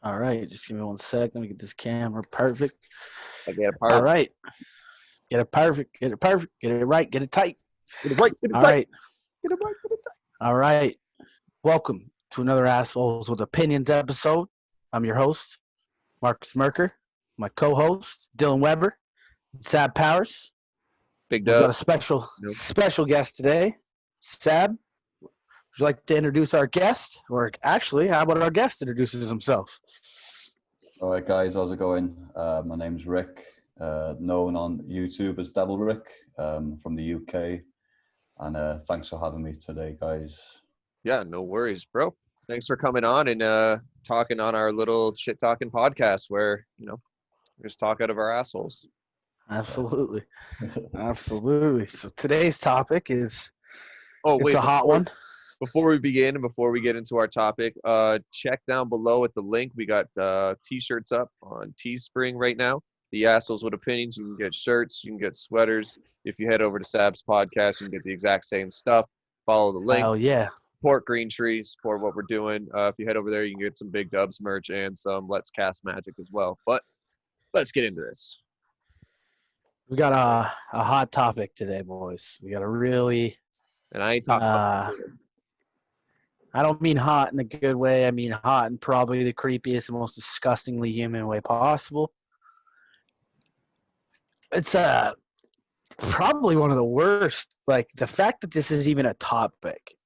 All right, just give me 1 second. Let me get this camera perfect. I get a All part. right, get it perfect. Get it perfect. Get it right. Get it tight. Get it right. Get it All tight. right. Get it right. Get it tight. All right. Welcome to another Assholes with Opinions episode. I'm your host, Marcus Merker. My co-host, Dylan Weber, Sab Powers. Big We've got a Dubbz. special guest today, Sab. Would you like to introduce our guest? Or actually, how about our guest introduces himself? All right, guys, how's it going? My name's Rick, known on YouTube as Devil Rick, from the UK. And thanks for having me today, guys. Yeah, no worries, bro. Thanks for coming on and talking on our little shit talking podcast where, we just talk out of our assholes. Absolutely. Absolutely. So today's topic is Wait, a hot one. Before we begin and before we get into our topic, check down below at the link. We got t-shirts up on Teespring right now. The Assholes with Opinions. You can get shirts. You can get sweaters. If you head over to Sab's podcast, you can get the exact same stuff. Follow the link. Oh, yeah. Support Green Tree. Support what we're doing. If you head over there, you can get some Big Dubbz merch and some Let's Cast Magic as well. But let's get into this. We got a hot topic today, boys. We got a really... And I ain't talking about I don't mean hot in a good way. I mean hot in probably the creepiest and most disgustingly human way possible. It's probably one of the worst. Like, the fact that this is even a topic,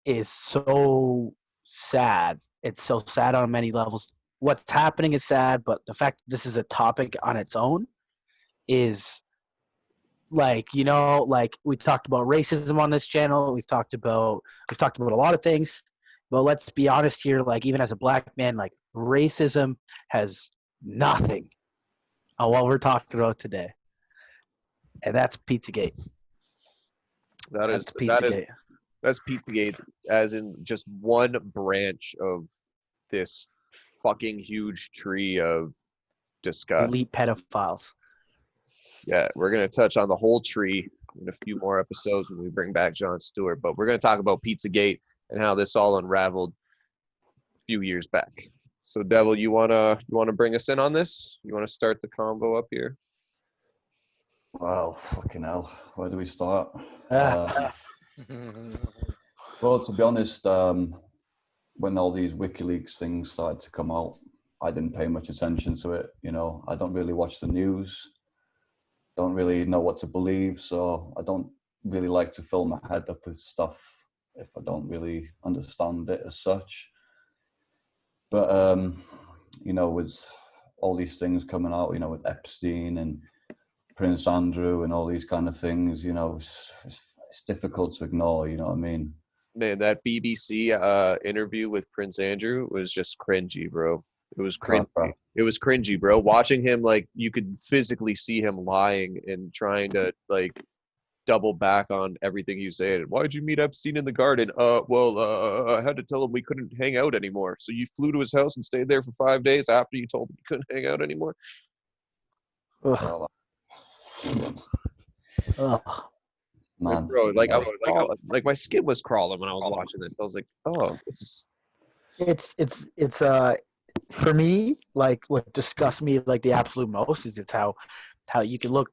is so sad. It's so sad on many levels. What's happening is sad, but the fact that this is a topic on its own is... like we talked about racism on this channel. We've talked about a lot of things, but let's be honest here. Like, even as a black man, like, racism has nothing on what we're talking about today, and that's Pizzagate. That's Pizzagate, as in just one branch of this fucking huge tree of disgust. Elite pedophiles. Yeah, we're going to touch on the whole tree in a few more episodes when we bring back Jon Stewart. But we're going to talk about Pizzagate and how this all unraveled a few years back. So, Devil, you wanna bring us in on this? You want to start the convo up here? Wow, fucking hell. Where do we start? Ah. Well, to be honest, when all these WikiLeaks things started to come out, I didn't pay much attention to it. I don't really watch the news. Don't really know what to believe, so I don't really like to fill my head up with stuff if I don't really understand it as such. But with all these things coming out, with Epstein and Prince Andrew and all these kind of things, it's difficult to ignore. You know what I mean? Man, that BBC interview with Prince Andrew was just cringy, bro. It was cringy. Bro. It was cringy, bro. Watching him, like, you could physically see him lying and trying to, like, double back on everything he was saying. Why'd you meet Epstein in the garden? I had to tell him we couldn't hang out anymore. So you flew to his house and stayed there for 5 days after you told him you couldn't hang out anymore? Ugh. Ugh. Man. Bro, like my skin was crawling when I was watching this. I was like, oh, It's for me, like, what disgusts me, like, the absolute most is it's how you can look.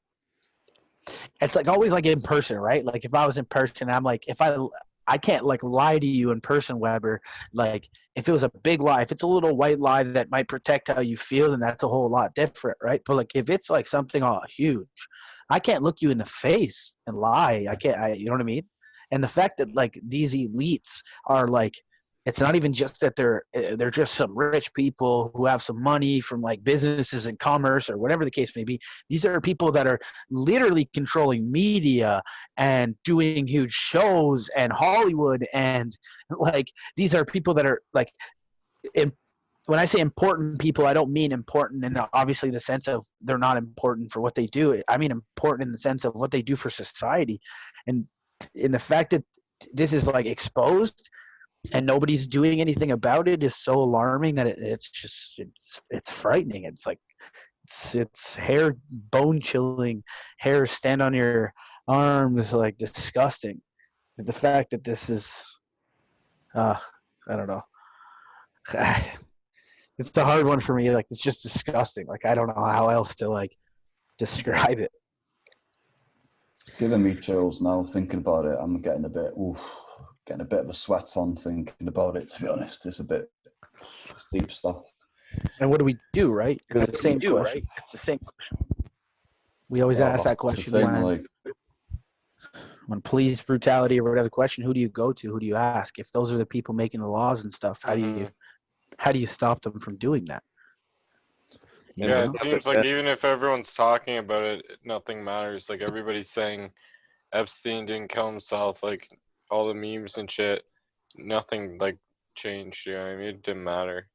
It's like always, like, in person, right? Like, if I was in person, I'm like, if I can't, like, lie to you in person, Weber. Like, if it was a big lie, if it's a little white lie that might protect how you feel, then that's a whole lot different, right? But, like, if it's like something huge, I can't look you in the face and lie. You know what I mean? And the fact that, like, these elites are, like, it's not even just that they're just some rich people who have some money from, like, businesses and commerce or whatever the case may be. These are people that are literally controlling media and doing huge shows and Hollywood, and, like, these are people that are, like, when I say important people, I don't mean important in obviously the sense of they're not important for what they do. I mean important in the sense of what they do for society, and in the fact that this is, like, exposed and nobody's doing anything about it is so alarming that it's frightening. It's like it's hair bone chilling, hair stand on your arms, like, disgusting. The fact that this is I don't know. It's the hard one for me. Like, it's just disgusting. Like, I don't know how else to like describe it. It's giving me chills now thinking about it. I'm getting a bit of a sweat on thinking about it, to be honest. It's deep stuff. And what do we do, right? It's the same question. It's the same question. We always ask that question when police brutality or whatever the question, who do you go to? Who do you ask? If those are the people making the laws and stuff, how do you stop them from doing that? Yeah, it seems like even if everyone's talking about it, nothing matters. Like, everybody's saying Epstein didn't kill himself, like all the memes and shit, nothing like changed. You know what I mean? It didn't matter.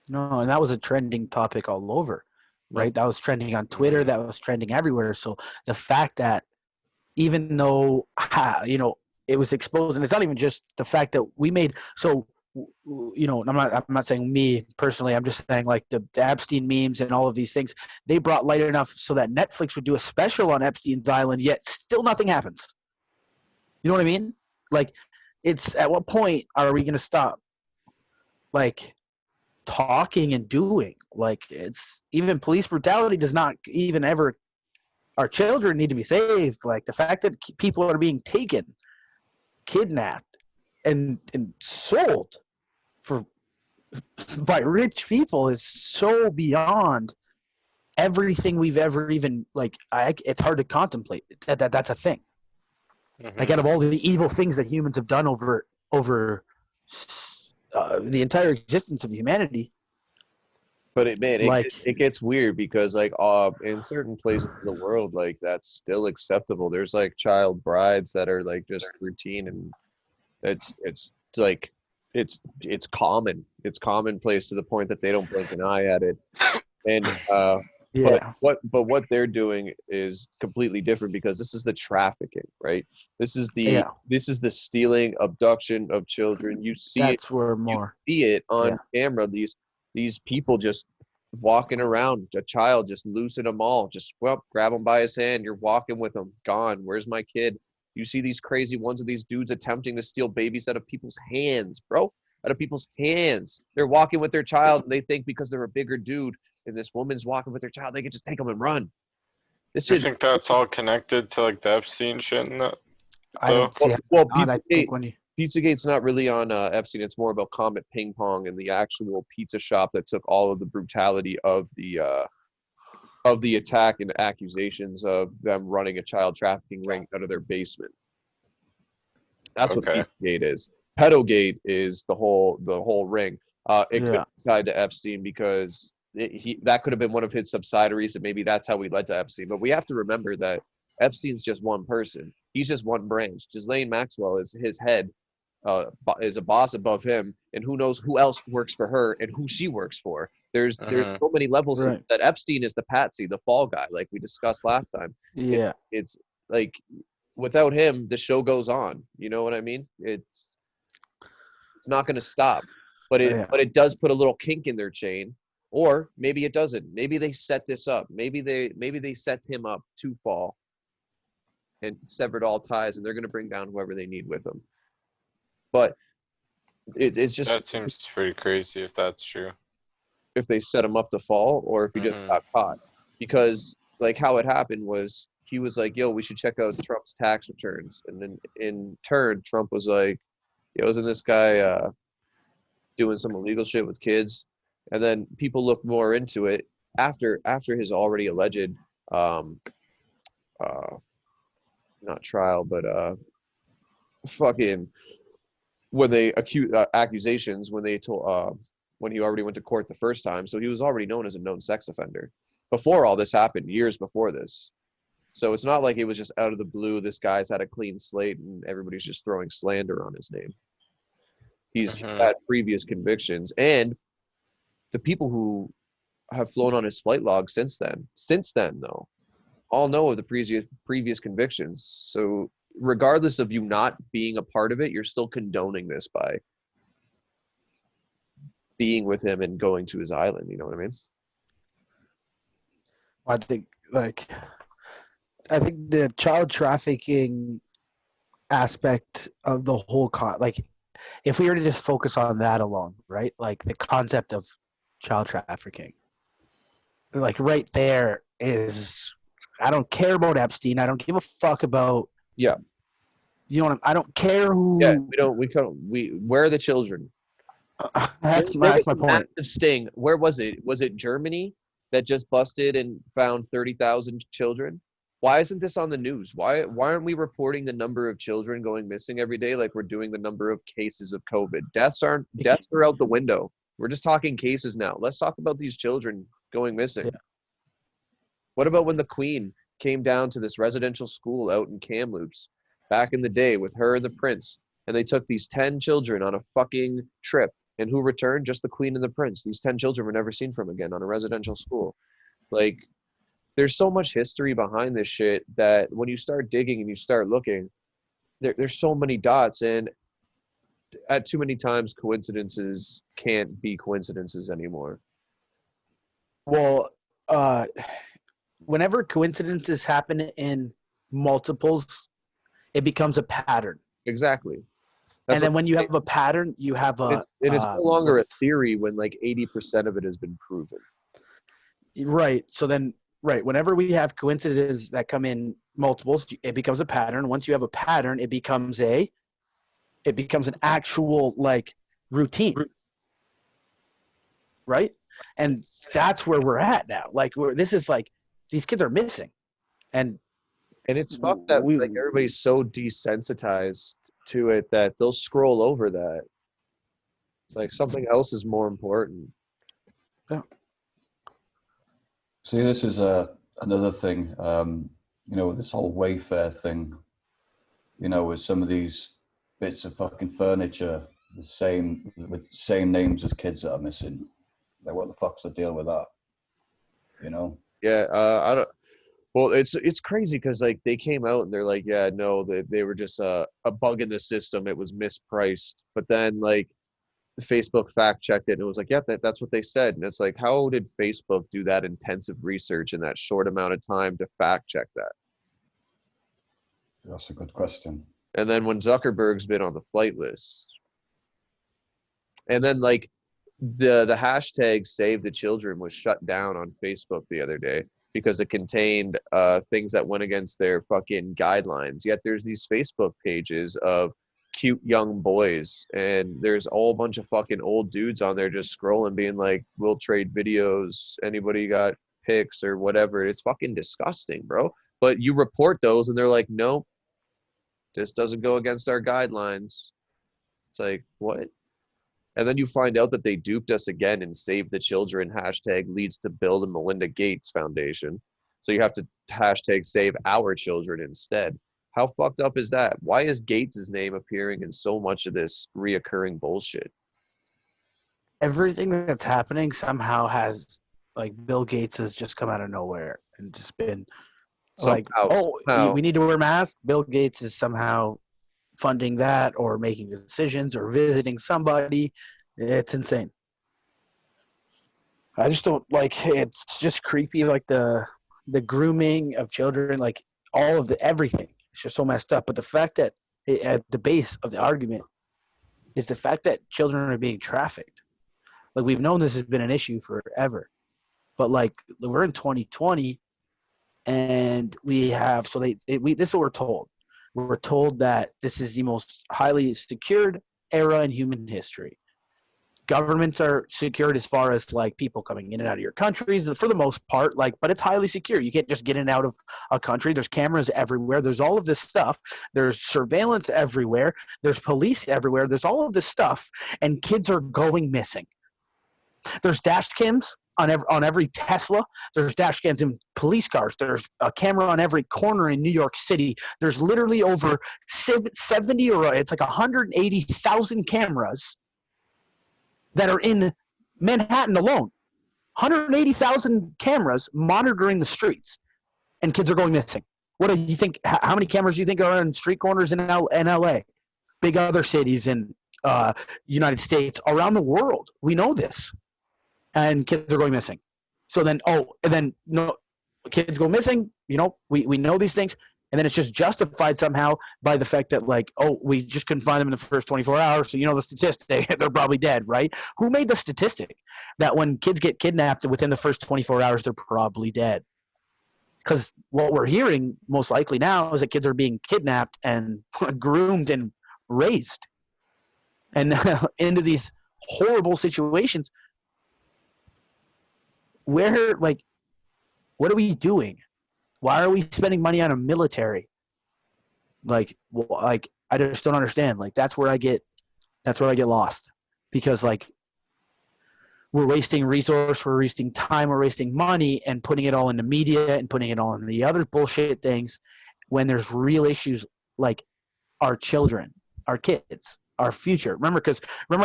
No, and that was a trending topic all over, right? That was trending on Twitter. That was trending everywhere. So the fact that even though, it was exposed, and it's not even just the fact that we made, so, I'm not saying me personally, I'm just saying like the Epstein memes and all of these things, they brought light enough so that Netflix would do a special on Epstein's Island, yet still nothing happens. You know what I mean? Like, it's, at what point are we going to stop, like, talking and doing? Like, it's, even police brutality does not even ever, our children need to be saved. Like, the fact that people are being taken, kidnapped, and sold by rich people is so beyond everything we've ever even, like, it's hard to contemplate that's a thing. Like, out of all the evil things that humans have done over the entire existence of humanity. But it gets weird because, like, in certain places in the world, like, that's still acceptable. There's like child brides that are like just routine, and it's like it's common. It's commonplace to the point that they don't blink an eye at it. And but what they're doing is completely different, because this is the trafficking, right? This is the stealing, abduction of children. You see it on camera. These people just walking around, a child, just loose in a mall, just grab him by his hand. You're walking with him, gone. Where's my kid? You see these crazy ones of these dudes attempting to steal babies out of people's hands, bro. Out of people's hands. They're walking with their child, and they think because they're a bigger dude and this woman's walking with their child, they can just take them and run. I think that's all connected to like the Epstein shit and that. I don't see well, I think when you Pizzagate's not really on Epstein. It's more about Comet Ping Pong and the actual pizza shop that took all of the brutality of the attack and accusations of them running a child trafficking ring out of their basement. That's what Pizzagate is. Pedogate is the whole ring. It could be tied to Epstein because that could have been one of his subsidiaries, and maybe that's how we led to Epstein. But we have to remember that Epstein's just one person. He's just one branch. Ghislaine Maxwell is his head, is a boss above him, and who knows who else works for her and who she works for. There's so many levels that Epstein is the patsy, the fall guy, like we discussed last time. Yeah. It's like, without him, the show goes on. You know what I mean? It's not going to stop, but it does put a little kink in their chain. Or maybe it doesn't. Maybe they set this up. Maybe they set him up to fall and severed all ties, and they're going to bring down whoever they need with them. But it's just, that seems pretty crazy if that's true. If they set him up to fall, or if he just got caught. Because like how it happened was, he was like, "Yo, we should check out Trump's tax returns," and then in turn, Trump was like, "Yo, isn't this guy doing some illegal shit with kids?" And then people looked more into it after his already alleged not trial, but fucking when they accusations, when they told when he already went to court the first time. So he was already known as a known sex offender before all this happened, years before this. So it's not like it was just out of the blue, this guy's had a clean slate and everybody's just throwing slander on his name. He's had previous convictions, and the people who have flown on his flight log since then though, all know of the previous convictions. So regardless of you not being a part of it, you're still condoning this by being with him and going to his island. You know what I mean? I think the child trafficking aspect of the whole if we were to just focus on that alone, right? Like the concept of child trafficking, like right there is, I don't care about Epstein. I don't give a fuck about. Yeah. You know what I don't care who. Yeah, where are the children? That's There was my a point. massive sting. Where was it? Was it Germany that just busted and found 30,000 children? Why isn't this on the news? Why aren't we reporting the number of children going missing every day like we're doing the number of cases of COVID? Deaths are out the window. We're just talking cases now. Let's talk about these children going missing. Yeah. What about when the Queen came down to this residential school out in Kamloops back in the day with her and the prince, and they took these 10 children on a fucking trip, and who returned? Just the Queen and the prince. These 10 children were never seen from again on a residential school. Like, there's so much history behind this shit that when you start digging and you start looking, there's so many dots, and at too many times coincidences can't be coincidences anymore. Well, whenever coincidences happen in multiples, it becomes a pattern. Exactly. And then when you have a pattern, you have a. And it's no longer a theory when like 80% of it has been proven. Right. So then, whenever we have coincidences that come in multiples, it becomes a pattern. Once you have a pattern, it becomes an actual like routine. Right. And that's where we're at now. Like this is like these kids are missing, and it's fucked that like everybody's so desensitized to it that they'll scroll over that. Like something else is more important. Yeah. See, this is another thing. With this whole Wayfair thing. With some of these bits of fucking furniture with same names as kids that are missing. Like, what the fuck's the deal with that? Yeah, I don't. Well, it's crazy because like they came out and they're like, yeah, no, they were just a bug in the system. It was mispriced. But then like Facebook fact checked it and it was like, yeah, that's what they said. And it's like, how did Facebook do that intensive research in that short amount of time to fact check that? That's a good question. And then when Zuckerberg's been on the flight list, and then like the hashtag Save the Children was shut down on Facebook the other day because it contained things that went against their fucking guidelines. Yet there's these Facebook pages of cute young boys, and there's a whole bunch of fucking old dudes on there just scrolling, being like, we'll trade videos, anybody got pics or whatever. It's fucking disgusting, bro. But you report those and they're like, nope, this doesn't go against our guidelines. It's like, what? And then you find out that they duped us again and Save the Children hashtag leads to Bill and Melinda Gates Foundation. So you have to hashtag Save Our Children instead. How fucked up is that? Why is Gates' name appearing in so much of this reoccurring bullshit? Everything that's happening somehow has, like, Bill Gates has just come out of nowhere and just been somehow. We need to wear masks. Bill Gates is somehow funding that or making decisions or visiting somebody. It's insane. I just don't like, it's just creepy, like the grooming of children, like all of everything. It's just so messed up. But the fact that at the base of the argument is the fact that children are being trafficked. Like, we've known this has been an issue forever, but like we're in 2020 and we have, so this is what we're told. We're told that this is the most highly secured era in human history. Governments are secured as far as like people coming in and out of your countries for the most part, like, but it's highly secure. You can't just get in and out of a country. There's cameras everywhere. There's all of this stuff. There's surveillance everywhere. There's police everywhere. There's all of this stuff, and kids are going missing. There's dash cams on every Tesla. There's dash cams in police cars. There's a camera on every corner in New York City. There's literally over 70 or it's like 180,000 cameras that are in Manhattan alone. 180,000 cameras monitoring the streets, and kids are going missing. What do you think? How many cameras do you think are in street corners in LA? Big other cities in United States, around the world. We know this. And kids are going missing. So then, kids go missing. We know these things. And then it's just justified somehow by the fact that, like, oh, we just couldn't find them in the first 24 hours, so you know the statistic, they're probably dead, right? Who made the statistic that when kids get kidnapped within the first 24 hours, they're probably dead? Because what we're hearing most likely now is that kids are being kidnapped and groomed and raised and into these horrible situations where, like, what are we doing? Why are we spending money on a military? Like, I just don't understand. Like, that's where I get lost, because, like, we're wasting resource, we're wasting time, we're wasting money, and putting it all into media and putting it all into the other bullshit things, when there's real issues like our children, our kids, our future. Remember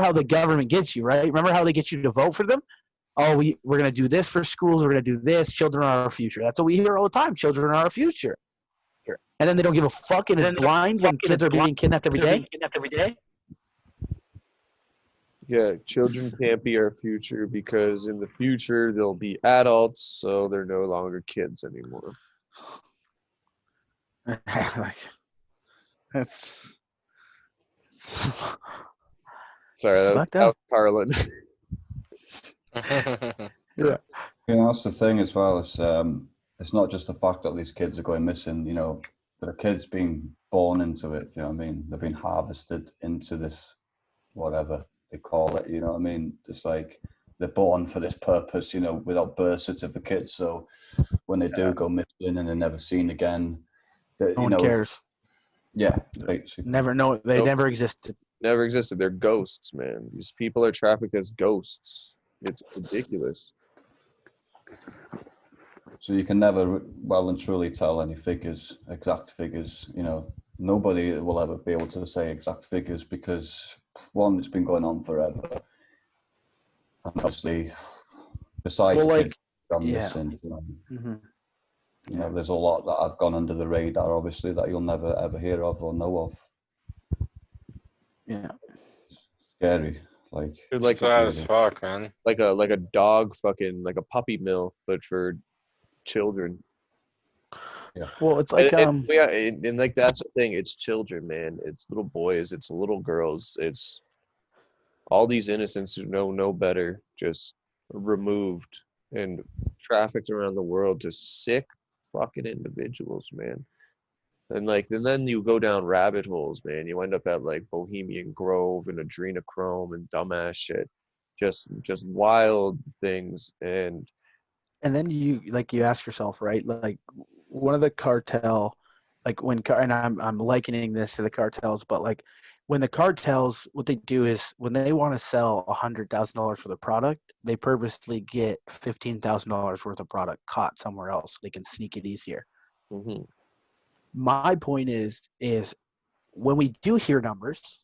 how the government gets you, right? Remember how they get you to vote for them? Oh, we're going to do this for schools. We're going to do this. Children are our future. That's what we hear all the time. Children are our future. And then they don't give a fuck, and it's blind when kids are being kidnapped every day. Yeah, children can't be our future because in the future they'll be adults, so they're no longer kids anymore. Like, that's Sorry, that was Carlin. Yeah. You know, that's the thing as well. It's not just the fact that these kids are going missing. You know, there are kids being born into it. You know what I mean? They've been harvested into this, whatever they call it. You know what I mean? It's like they're born for this purpose. You know, without birth certificates. So when they do go missing and they're never seen again, No one cares. Yeah, basically. They never existed. Never existed. They're ghosts, man. These people are trafficked as ghosts. It's ridiculous. So you can never well and truly tell any exact figures. You know, nobody will ever be able to say exact figures because, one, it's been going on forever. And obviously, besides kids gone missing, you know, you know, there's a lot that have gone under the radar, obviously, that you'll never ever hear of or know of. Yeah. It's scary. Like, sad as fuck, man. Like a dog fucking, like a puppy mill, but for children. Yeah. Well, it's like and like that's the thing. It's children, man. It's little boys. It's little girls. It's all these innocents who know no better, just removed and trafficked around the world to sick fucking individuals, man. And then you go down rabbit holes, man. You end up at like Bohemian Grove and adrenochrome and dumbass shit, just wild things. And then you ask yourself, right? Like, one of the cartel, like and I'm likening this to the cartels, but like when the cartels, what they do is when they want to sell $100,000 for the product, they purposely get $15,000 worth of product caught somewhere else. So they can sneak it easier. mm-hmm. My point is when we do hear numbers,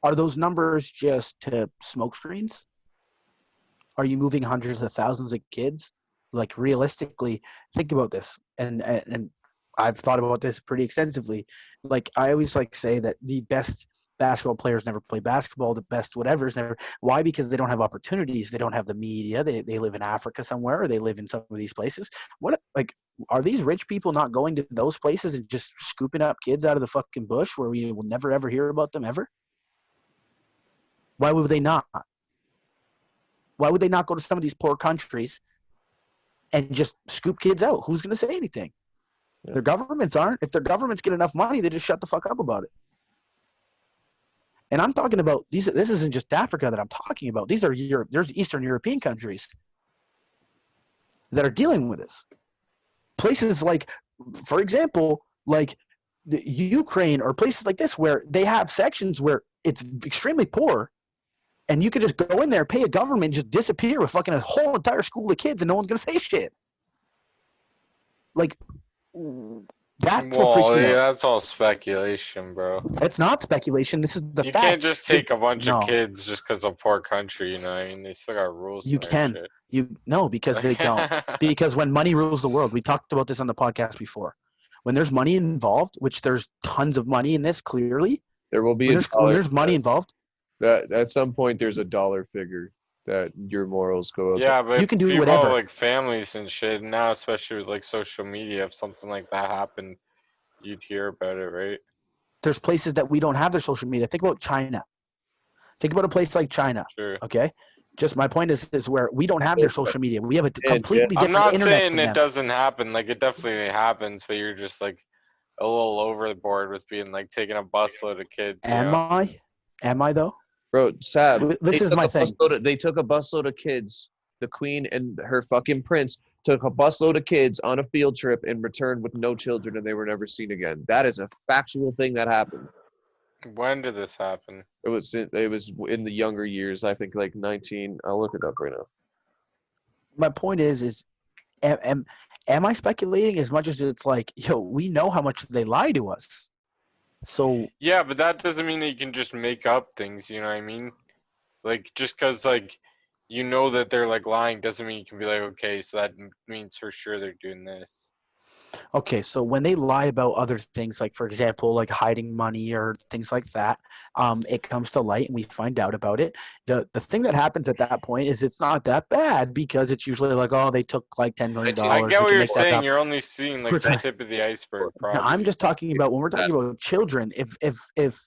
are those numbers just to smoke screens? Are you moving hundreds of thousands of kids? Like, realistically, think about this. And I've thought about this pretty extensively. Like, I always say that the best basketball players never play basketball. The best whatever's never. Why? Because they don't have opportunities. They don't have the media. They live in Africa somewhere, or they live in some of these places. Are these rich people not going to those places and just scooping up kids out of the fucking bush where we will never ever hear about them ever? Why would they not? Why would they not go to some of these poor countries and just scoop kids out? Who's going to say anything? Yeah. Their governments aren't. If their governments get enough money, they just shut the fuck up about it. And I'm talking about this isn't just Africa that I'm talking about. These are Europe. There's Eastern European countries that are dealing with this. Places like, for example, like the Ukraine or places like this where they have sections where it's extremely poor, and you could just go in there, pay a government, just disappear with fucking a whole entire school of kids, and no one's gonna say shit. Like, that's what freaks me out. That's all speculation, bro. It's not speculation. This is the fact. You can't just take a bunch of kids just because of poor country, you know what I mean? They still got rules. You can. No, because they don't. Because when money rules the world, we talked about this on the podcast before. When there's money involved, which there's tons of money in this, clearly. There will be when there's money involved. That at some point there's a dollar figure that your morals go up. Yeah, but you can do whatever. Like families and shit now, especially with like social media, if something like that happened, you'd hear about it, right? There's places that we don't have their social media. Think about China. Think about a place like China. Sure. Okay. Just my point is where we don't have their social media. We have a Yeah, completely I'm different not internet saying than it them. doesn't happen. Like, it definitely happens, but you're just like a little overboard with being like taking a busload of kids. You Am know? I? Am I though? Bro, Sab, This is my thing. They took a busload of kids. The queen and her fucking prince took a busload of kids on a field trip and returned with no children, and they were never seen again. That is a factual thing that happened. When did this happen? It was in the younger years. I think like 19. I'll look it up right now. My point is am I speculating as much as it's like, yo, we know how much they lie to us. So Yeah, but that doesn't mean that you can just make up things. You know what I mean? Like, just because like you know that they're like lying doesn't mean you can be like, okay, so that means for sure they're doing this. okay, so when they lie about other things, like for example, like hiding money or things like that, it comes to light and we find out about it. The thing that happens at that point is it's not that bad because it's usually like, oh, they took like $10 million. I get what we can you're make that saying. up. You're only seeing like the tip of the iceberg, Now, probably. I'm just talking about when we're talking about children. If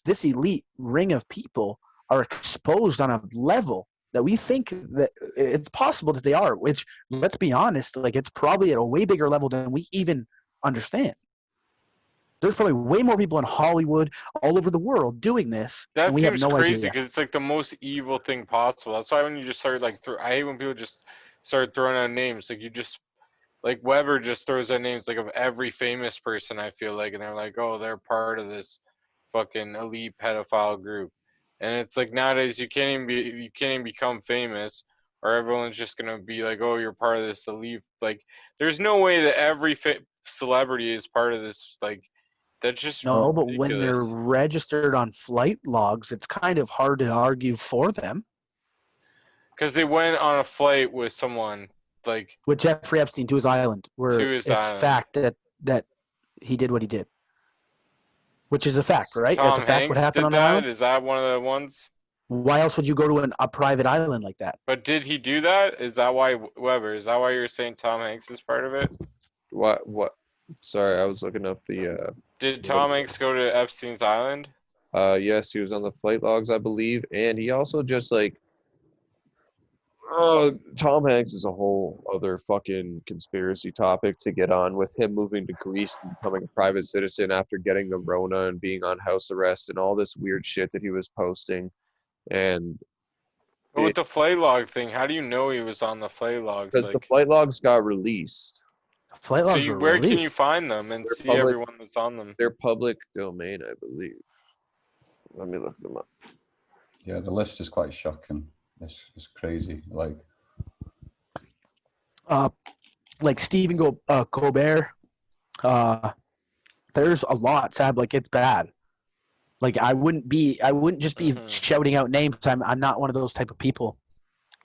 this elite ring of people are exposed on a level that we think that it's possible that they are, which, let's be honest, like it's probably at a way bigger level than we even understand. There's probably way more people in Hollywood, all over the world, doing this, That and we have seems no crazy idea. because it's like the most evil thing possible. That's why when you just started like, I hate when people just start throwing out names. Like you just, like Weber just throws out names like of every famous person. I feel like, and they're like, oh, they're part of this fucking elite pedophile group. And it's like nowadays you can't even become famous, or everyone's just gonna be like, oh, you're part of this elite. Like, there's no way that every celebrity is part of this. Like, that's just No, but ridiculous. when they're registered on flight logs, it's kind of hard to argue for them. Because they went on a flight with someone, like, With Jeffrey Epstein to his island, where it's fact that he did what he did. Which is a fact, right? Tom That's a fact. Hanks What happened did on that that? island? Is that one of the ones? Why else would you go to a private island like that? But did he do that? Is that why, Weber? Is that why you're saying Tom Hanks is part of it? What? Sorry, I was looking up the. Did Tom Hanks go to Epstein's island? Yes, he was on the flight logs, I believe, and he also just like. Tom Hanks is a whole other fucking conspiracy topic to get on, with him moving to Greece and becoming a private citizen after getting the Rona and being on house arrest and all this weird shit that he was posting. And But with the flight log thing, how do you know he was on the flight logs? because the flight logs got released. Flight logs so were where released. can you find them and They're see public. everyone that's on them? They're public domain, I believe. Let me look them up. Yeah, the list is quite shocking. It's crazy. Like Stephen Colbert. There's a lot, Sab. Like it's bad. Like I wouldn't just be shouting out names. I'm not one of those type of people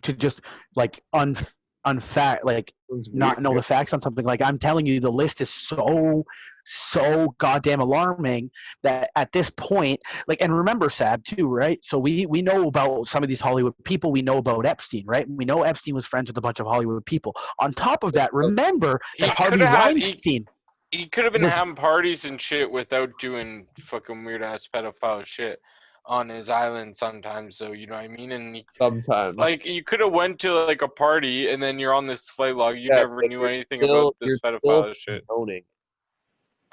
to just like unfact, like not know the facts on something. Like I'm telling you, the list is so goddamn alarming that at this point, like, and remember Sab too, right? So we know about some of these Hollywood people. We know about Epstein, right? We know Epstein was friends with a bunch of Hollywood people. On top of that, remember that Harvey Weinstein. He could have been having parties and shit without doing fucking weird ass pedophile shit on his island sometimes, though, you know what I mean? And sometimes, like, you could have went to like a party and then you're on this flight log. You never knew anything about this pedophile shit.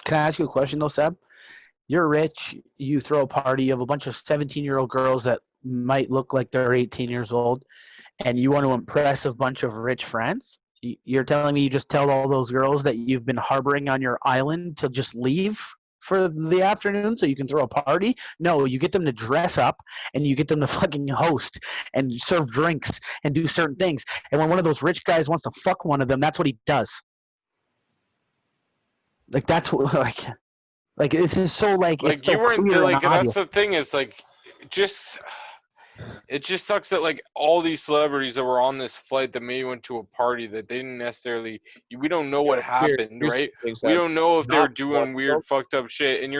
Can I ask you a question though, Seb? You're rich. You throw a party of a bunch of 17-year-old girls that might look like they're 18 years old, and you want to impress a bunch of rich friends. You're telling me you just tell all those girls that you've been harboring on your island to just leave for the afternoon so you can throw a party? No, you get them to dress up and you get them to fucking host and serve drinks and do certain things. And when one of those rich guys wants to fuck one of them, that's what he does. Like that's what like this is so like it's so you weren't clear like, and and obvious. that's the thing is like it just sucks that like all these celebrities that were on this flight that maybe went to a party that they didn't necessarily, we don't know what happened, right? We don't know if they're doing weird fucked up shit, and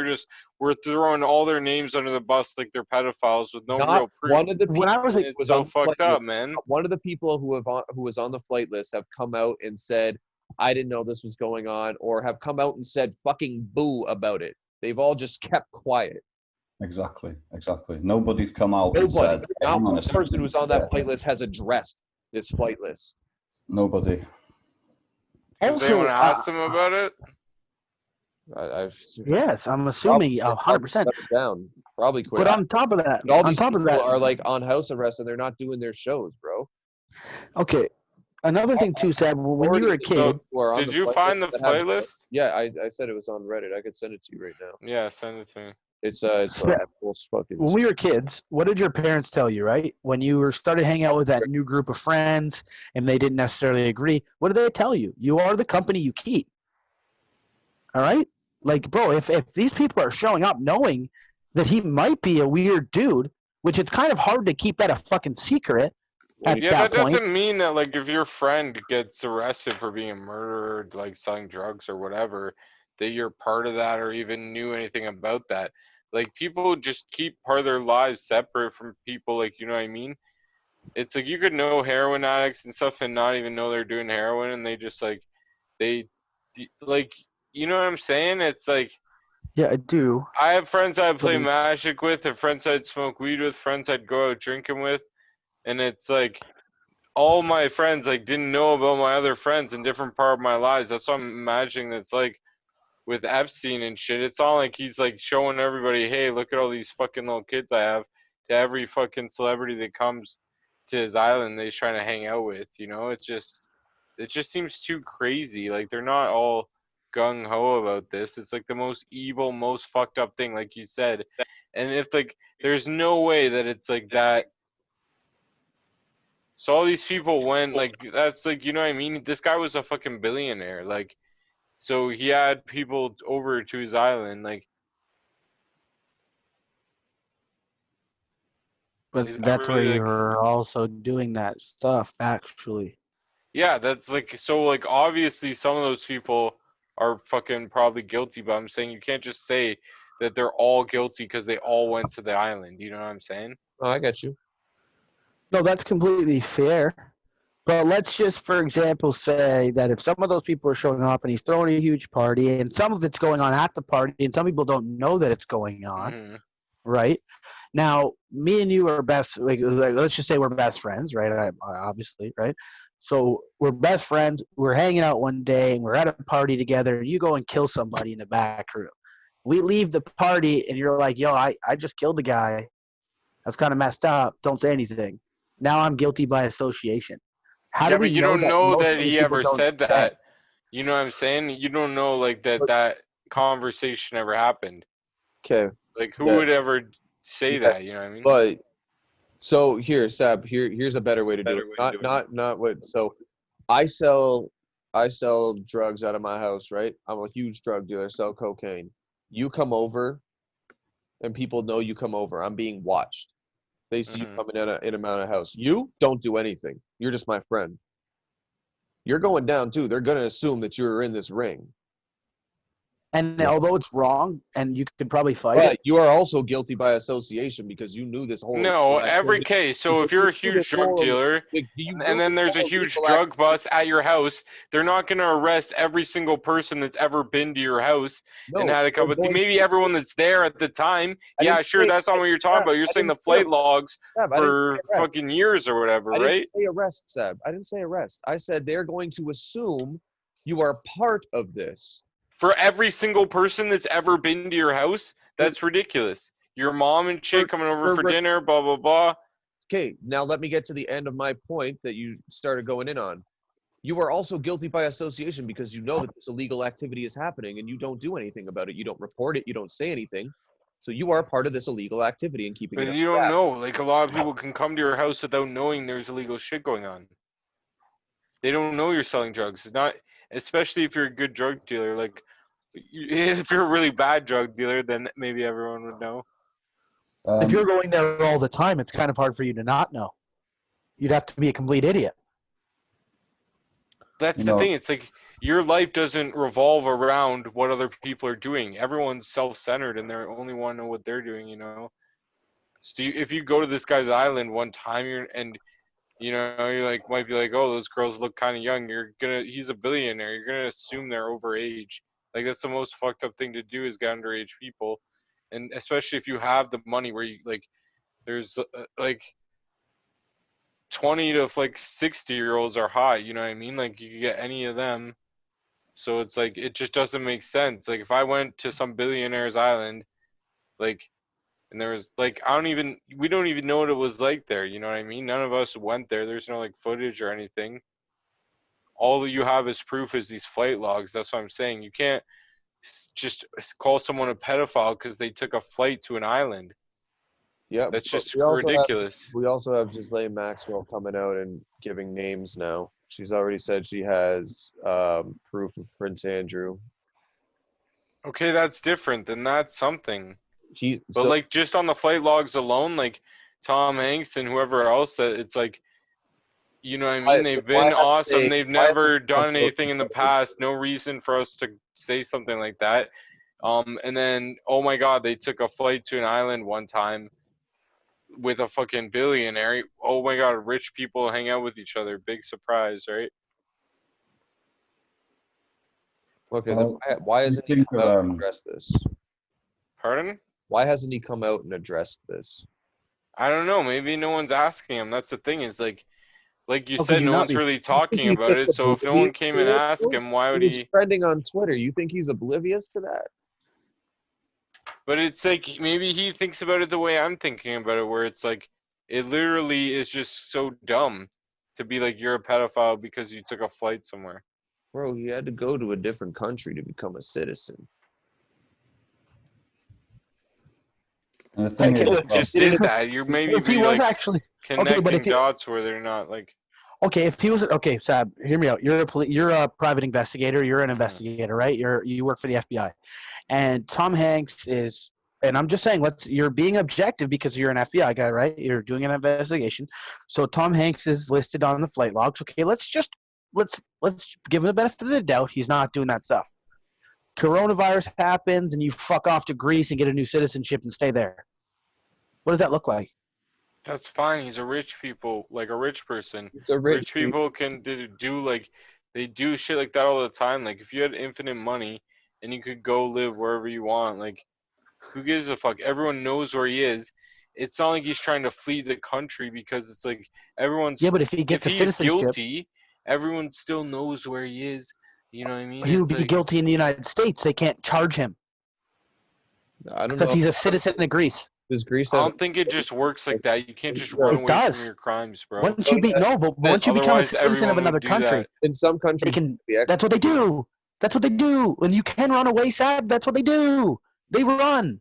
we're throwing all their names under the bus like they're pedophiles with no real proof. One of the people it's so fucked up, man. One of the people who was on the flight list have come out and said, I didn't know this was going on, or have come out and said fucking boo about it. They've all just kept quiet. Exactly. Nobody's come out and Nobody, said, not hang on one a second. person who's on that flight list has addressed this flight list. Nobody. Has anyone asked them about it? Yes, I'm assuming 100%. Down, probably quit. But on top of that, all these people are like on house arrest and they're not doing their shows, bro. Okay, another thing too, Sab. When you were a kid, did you find the playlist? Yeah, I said it was on Reddit. I could send it to you right now. Yeah, send it to me. It's fucking. When we were kids, what did your parents tell you, right? When you were started hanging out with that new group of friends and they didn't necessarily agree, what did they tell you? You are the company you keep. All right? Like, bro, if these people are showing up knowing that he might be a weird dude, which it's kind of hard to keep that a fucking secret at that point. Doesn't mean that, like, if your friend gets arrested for being a murderer, like selling drugs or whatever, that you're part of that or even knew anything about that. Like, people just keep part of their lives separate from people, like, you know what I mean? It's like you could know heroin addicts and stuff and not even know they're doing heroin, and they just, like, you know what I'm saying? It's like, yeah, I do. I have friends I'd play Magic with, and friends I'd smoke weed with, friends I'd go out drinking with, and it's like all my friends like didn't know about my other friends in different part of my lives. That's what I'm imagining. It's like with Epstein and shit. It's all like he's like showing everybody, hey, look at all these fucking little kids I have. To every fucking celebrity that comes to his island, that he's trying to hang out with. You know, it just seems too crazy. Like they're not all gung ho about this. It's like the most evil, most fucked up thing, like you said. And if like there's no way that it's like that. So all these people went like that's like, you know what I mean? This guy was a fucking billionaire, like, so he had people over to his island, like. But that's really, where you're also doing that stuff, actually. Yeah, that's like, so like obviously some of those people are fucking probably guilty, but I'm saying you can't just say that they're all guilty because they all went to the island. You know what I'm saying? Oh, I got you. No, that's completely fair. But let's just, for example, say that if some of those people are showing up and he's throwing a huge party and some of it's going on at the party and some people don't know that it's going on, right? Now, me and you are like, let's just say we're best friends, right? Obviously, right? So we're best friends. We're hanging out one day and we're at a party together and you go and kill somebody in the back room. We leave the party and you're like, yo, I just killed a guy. That's kind of messed up. Don't say anything. Now I'm guilty by association. How do we but you don't know that he ever said say? that. You know what I'm saying? You don't know like that conversation ever happened. Okay. Like who would ever say that? You know what I mean? But so here, Sab, here's a better way to do it. Not what. So I sell drugs out of my house, right? I'm a huge drug dealer. I sell cocaine. You come over, and people know you come over. I'm being watched. They see you coming in and out of the house. You don't do anything. You're just my friend. You're going down too. They're gonna assume that you're in this ring. And although it's wrong, and you could probably fight it, you are also guilty by association because you knew this whole. No, every case. So if you're a huge drug dealer, and then there's a huge drug bust at your house, they're not going to arrest every single person that's ever been to your house and had a couple. Maybe everyone that's there at the time. Yeah, sure, that's not what you're talking about. You're saying the flight logs for fucking years or whatever, right? I didn't say arrest, Seb. I didn't say arrest. I said they're going to assume you are part of this. For every single person that's ever been to your house? That's ridiculous. Your mom and shit coming over for dinner, blah, blah, blah. Okay, now let me get to the end of my point that you started going in on. You are also guilty by association because you know that this illegal activity is happening and you don't do anything about it. You don't report it. You don't say anything. So you are part of this illegal activity and keeping it. But you don't know. Like, a lot of people can come to your house without knowing there's illegal shit going on. They don't know you're selling drugs. Not, especially if you're a good drug dealer. Like, if you're a really bad drug dealer, then maybe everyone would know. If you're going there all the time, it's kind of hard for you to not know. You'd have to be a complete idiot. That's the thing. It's like your life doesn't revolve around what other people are doing. Everyone's self-centered and they only want to know what they're doing, you know? So if you go to this guy's island one time and You know, you like might be like, oh, those girls look kind of young. He's a billionaire. You're gonna assume they're overage. Like that's the most fucked up thing to do is get underage people, and especially if you have the money where you like, there's like 20 to like 60-year-olds are high. You know what I mean? Like you could get any of them. So it's like it just doesn't make sense. Like if I went to some billionaire's island, like and there was like we don't even know what it was like there, you know what I mean? None of us went there. There's no like footage or anything. All that you have as proof is these flight logs. That's what I'm saying. You can't just call someone a pedophile because they took a flight to an island. Yeah, that's just ridiculous. We also have Ghislaine Maxwell coming out and giving names now. She's already said she has proof of Prince Andrew. Okay, that's different. Then that's something. But like just on the flight logs alone, like Tom Hanks and whoever else, it's like, you know what I mean? They've been awesome. They've never done anything in the past. No reason for us to say something like that. And then, oh my God, they took a flight to an island one time with a fucking billionaire. Oh my God, rich people hang out with each other. Big surprise, right? Okay, then why hasn't he come out and addressed this? Pardon? Why hasn't he come out and addressed this? I don't know. Maybe no one's asking him. That's the thing. Is like you said, no one's really talking about it. So if no one came and asked him, why would he? He's trending on Twitter. You think he's oblivious to that? But it's like maybe he thinks about it the way I'm thinking about it, where it's like it literally is just so dumb to be like you're a pedophile because you took a flight somewhere. Bro, he had to go to a different country to become a And the thing is, just did that. You're maybe if he was like actually connecting dots where they're not like. Okay, if he was okay, Sab, hear me out. You're a private investigator. You're an investigator, right? You work for the FBI, and Tom Hanks is. And I'm just saying, you're being objective because you're an FBI guy, right? You're doing an investigation. So Tom Hanks is listed on the flight logs. Okay, let's give him the benefit of the doubt. He's not doing that stuff. Coronavirus happens and you fuck off to Greece and get a new citizenship and stay there. What does that look like? That's fine. He's a rich person. It's a rich people can do like they do shit like that all the time. Like if you had infinite money and you could go live wherever you want, like who gives a fuck? Everyone knows where he is. It's not like he's trying to flee the country because it's like everyone's. Yeah, but if he gets the citizenship, guilty, everyone still knows where he is. You know what I mean? He would be guilty in the United States. They can't charge him. I don't know. Because he's a citizen of Greece. Does Greece I don't think it just works like that. You can't just run away from your crimes, bro. Once you become a citizen of another country, in some countries, that's what they do. That's what they do. When you can run away, Sab, that's what they do. They run.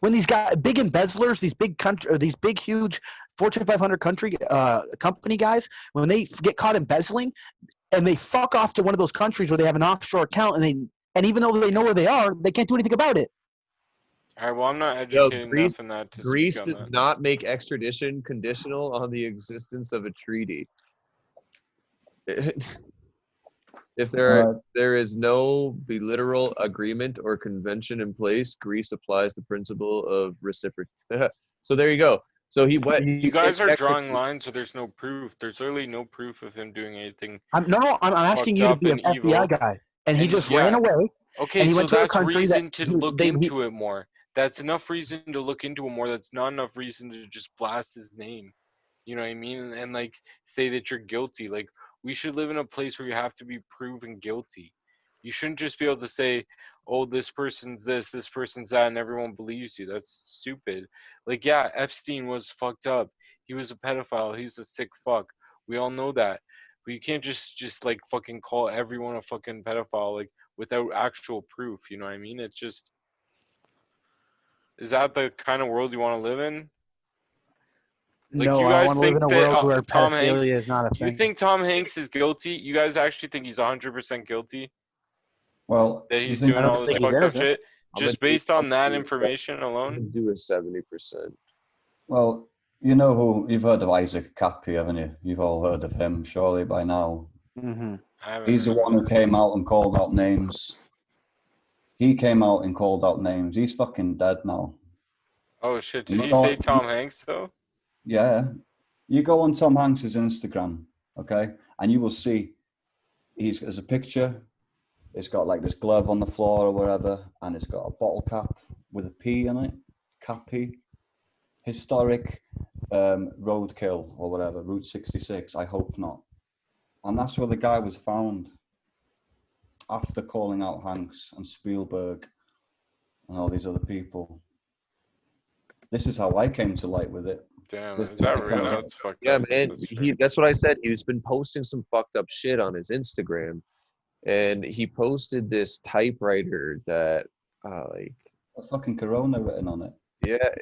When these guys, big embezzlers, these big, huge Fortune 500 company guys, when they get caught embezzling, and they fuck off to one of those countries where they have an offshore account, and even though they know where they are, they can't do anything about it. All right, well, I'm not educated enough in that. Greece does not make extradition conditional on the existence of a treaty. If there is no bilateral agreement or convention in place, Greece applies the principle of reciprocity. So there you go. So he went. You guys are drawing lines, so there's no proof. There's literally no proof of him doing anything. I'm asking you to be an FBI guy, and he just ran away. Okay, and he went to a country reason to look into it more. That's enough reason to look into it more. That's not enough reason to just blast his name. You know what I mean? And like say that you're guilty. Like we should live in a place where you have to be proven guilty. You shouldn't just be able to say, oh, this person's this person's that, and everyone believes you. That's stupid. Like, yeah, Epstein was fucked up. He was a pedophile. He's a sick fuck. We all know that. But you can't just like fucking call everyone a fucking pedophile like without actual proof. You know what I mean? It's just. Is that the kind of world you want to live in? Like, no, you guys I want to live in a world where Tom Hanks is not a thing. You think Tom Hanks is guilty? You guys actually think he's 100% guilty? Well, that he's doing all this fucked up shit? Just based on that information alone? Do a 70%. Well, you know who, you've heard of Isaac Kappy, haven't you? You've all heard of him, surely, by now. Mm-hmm. He's the one who came out and called out names. He came out and called out names. He's fucking dead now. Oh shit! Did he say Tom Hanks though? Yeah. You go on Tom Hanks's Instagram, okay, and you will see there's a picture. It's got like this glove on the floor or wherever, and it's got a bottle cap with a P in it, Cappy. Historic roadkill or whatever, Route 66. I hope not. And that's where the guy was found after calling out Hanks and Spielberg and all these other people. This is how I came to light with it. Damn, This is that because- real? That's fucked Yeah, up. man. That's true. That's what I said. He's been posting some fucked up shit on his Instagram, and he posted this typewriter that, like, A fucking Corona written on it.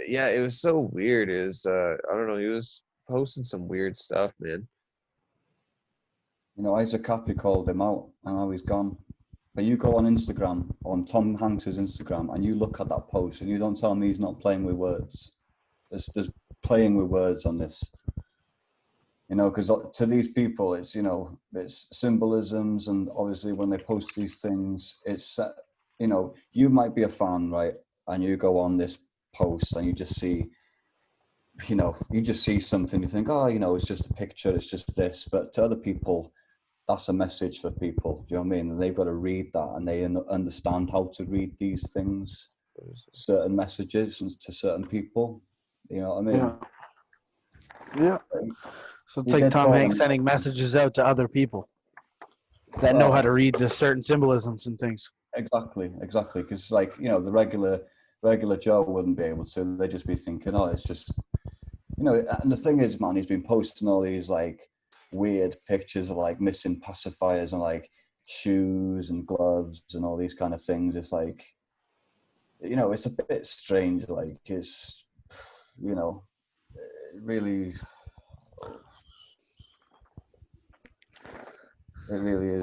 yeah, it was so weird. It was, I don't know. He was posting some weird stuff, man. You know, Isaac Cappy called him out, and now he's gone. But you go on Instagram, on Tom Hanks's Instagram, and you look at that post, and you don't tell me he's not playing with words. There's playing with words on this. You know, because to these people, it's, you know, it's symbolisms, and obviously when they post these things, it's, you know, you might be a fan, right? And you go on this post and you just see, you know, you just see something, you think, oh, you know, it's just a picture, it's just this. But to other people, that's a message for people. Do you know what I mean? And they've got to read that, and they understand how to read these things, certain messages to certain people. You know what I mean? Yeah. So it's You like get Tom caught Hanks in- sending messages out to other people that know how to read the certain symbolisms and things. Exactly. Because, like, you know, the regular Joe wouldn't be able to. They'd just be thinking, oh, it's just, you know. And the thing is, man, he's been posting all these like weird pictures of like missing pacifiers and like shoes and gloves and all these kind of things. It's like, you know, it's a bit strange. Like, it's, you know, it really is.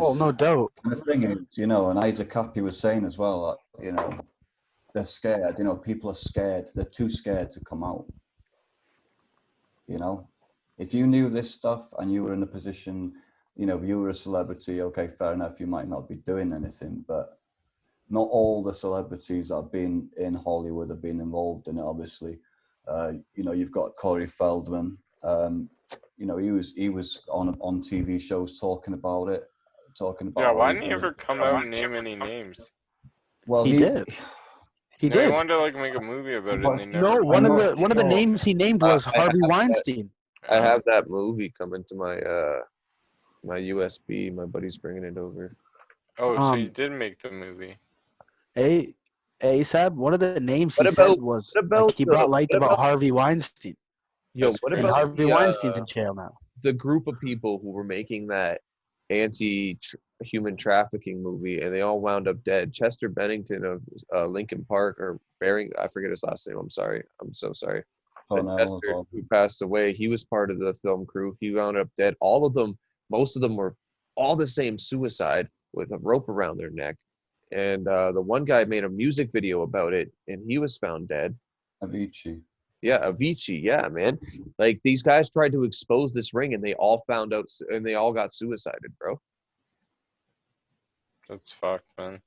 Oh, no doubt. And the thing is, you know, and Isaac Cappy was saying as well, you know, they're scared. You know, people are scared. They're too scared to come out. You know, if you knew this stuff and you were in a position, you know, you were a celebrity, okay, fair enough, you might not be doing anything, but not all the celebrities that have been in Hollywood have been involved in it, obviously. You know, you've got Corey Feldman. You know, he was on TV shows talking about it. Yeah, why didn't he ever come out and name any names? Well, He did. He No, he did. wanted to like make a movie about it, and they No, never. one I of the know. names he named was I Harvey have that. Weinstein. I have that movie coming to my my USB. My buddy's bringing it over. Oh, so he Um, did make the movie. Sab, one of the names he What said about- was what about like, he brought the- light what about about- Harvey Weinstein. Yo, That's what crazy. And about Harvey Weinstein's in jail now. the group of people who were making that anti-human trafficking movie, and they all wound up dead? Chester Bennington of Lincoln Park, or Bering, I forget his last name. I'm sorry. I'm so sorry. But Chester, who passed away, he was part of the film crew. He wound up dead. All of them, most of them were all the same suicide with a rope around their neck. And the one guy made a music video about it, and he was found dead. Avicii. Yeah, Avicii. Yeah, man. Like, these guys tried to expose this ring, and they all found out, and they all got suicided, bro. That's fucked, man.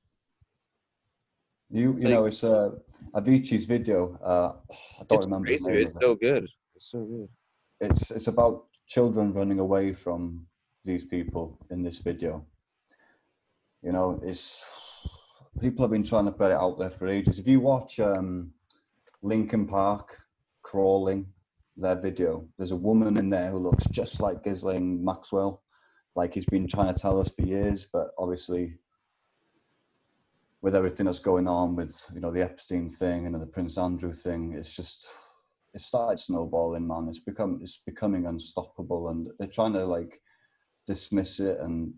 You know, it's Avicii's video. I don't It's remember crazy. the name It's of it. so good. It's so good. It's about children running away from these people in this video. You know, it's people have been trying to put it out there for ages. If you watch Linkin Park Crawling, their video, there's a woman in there who looks just like Ghislaine Maxwell, like he's been trying to tell us for years. But obviously, with everything that's going on with, you know, the Epstein thing and the Prince Andrew thing, it started snowballing, man. It's becoming unstoppable, and they're trying to like dismiss it and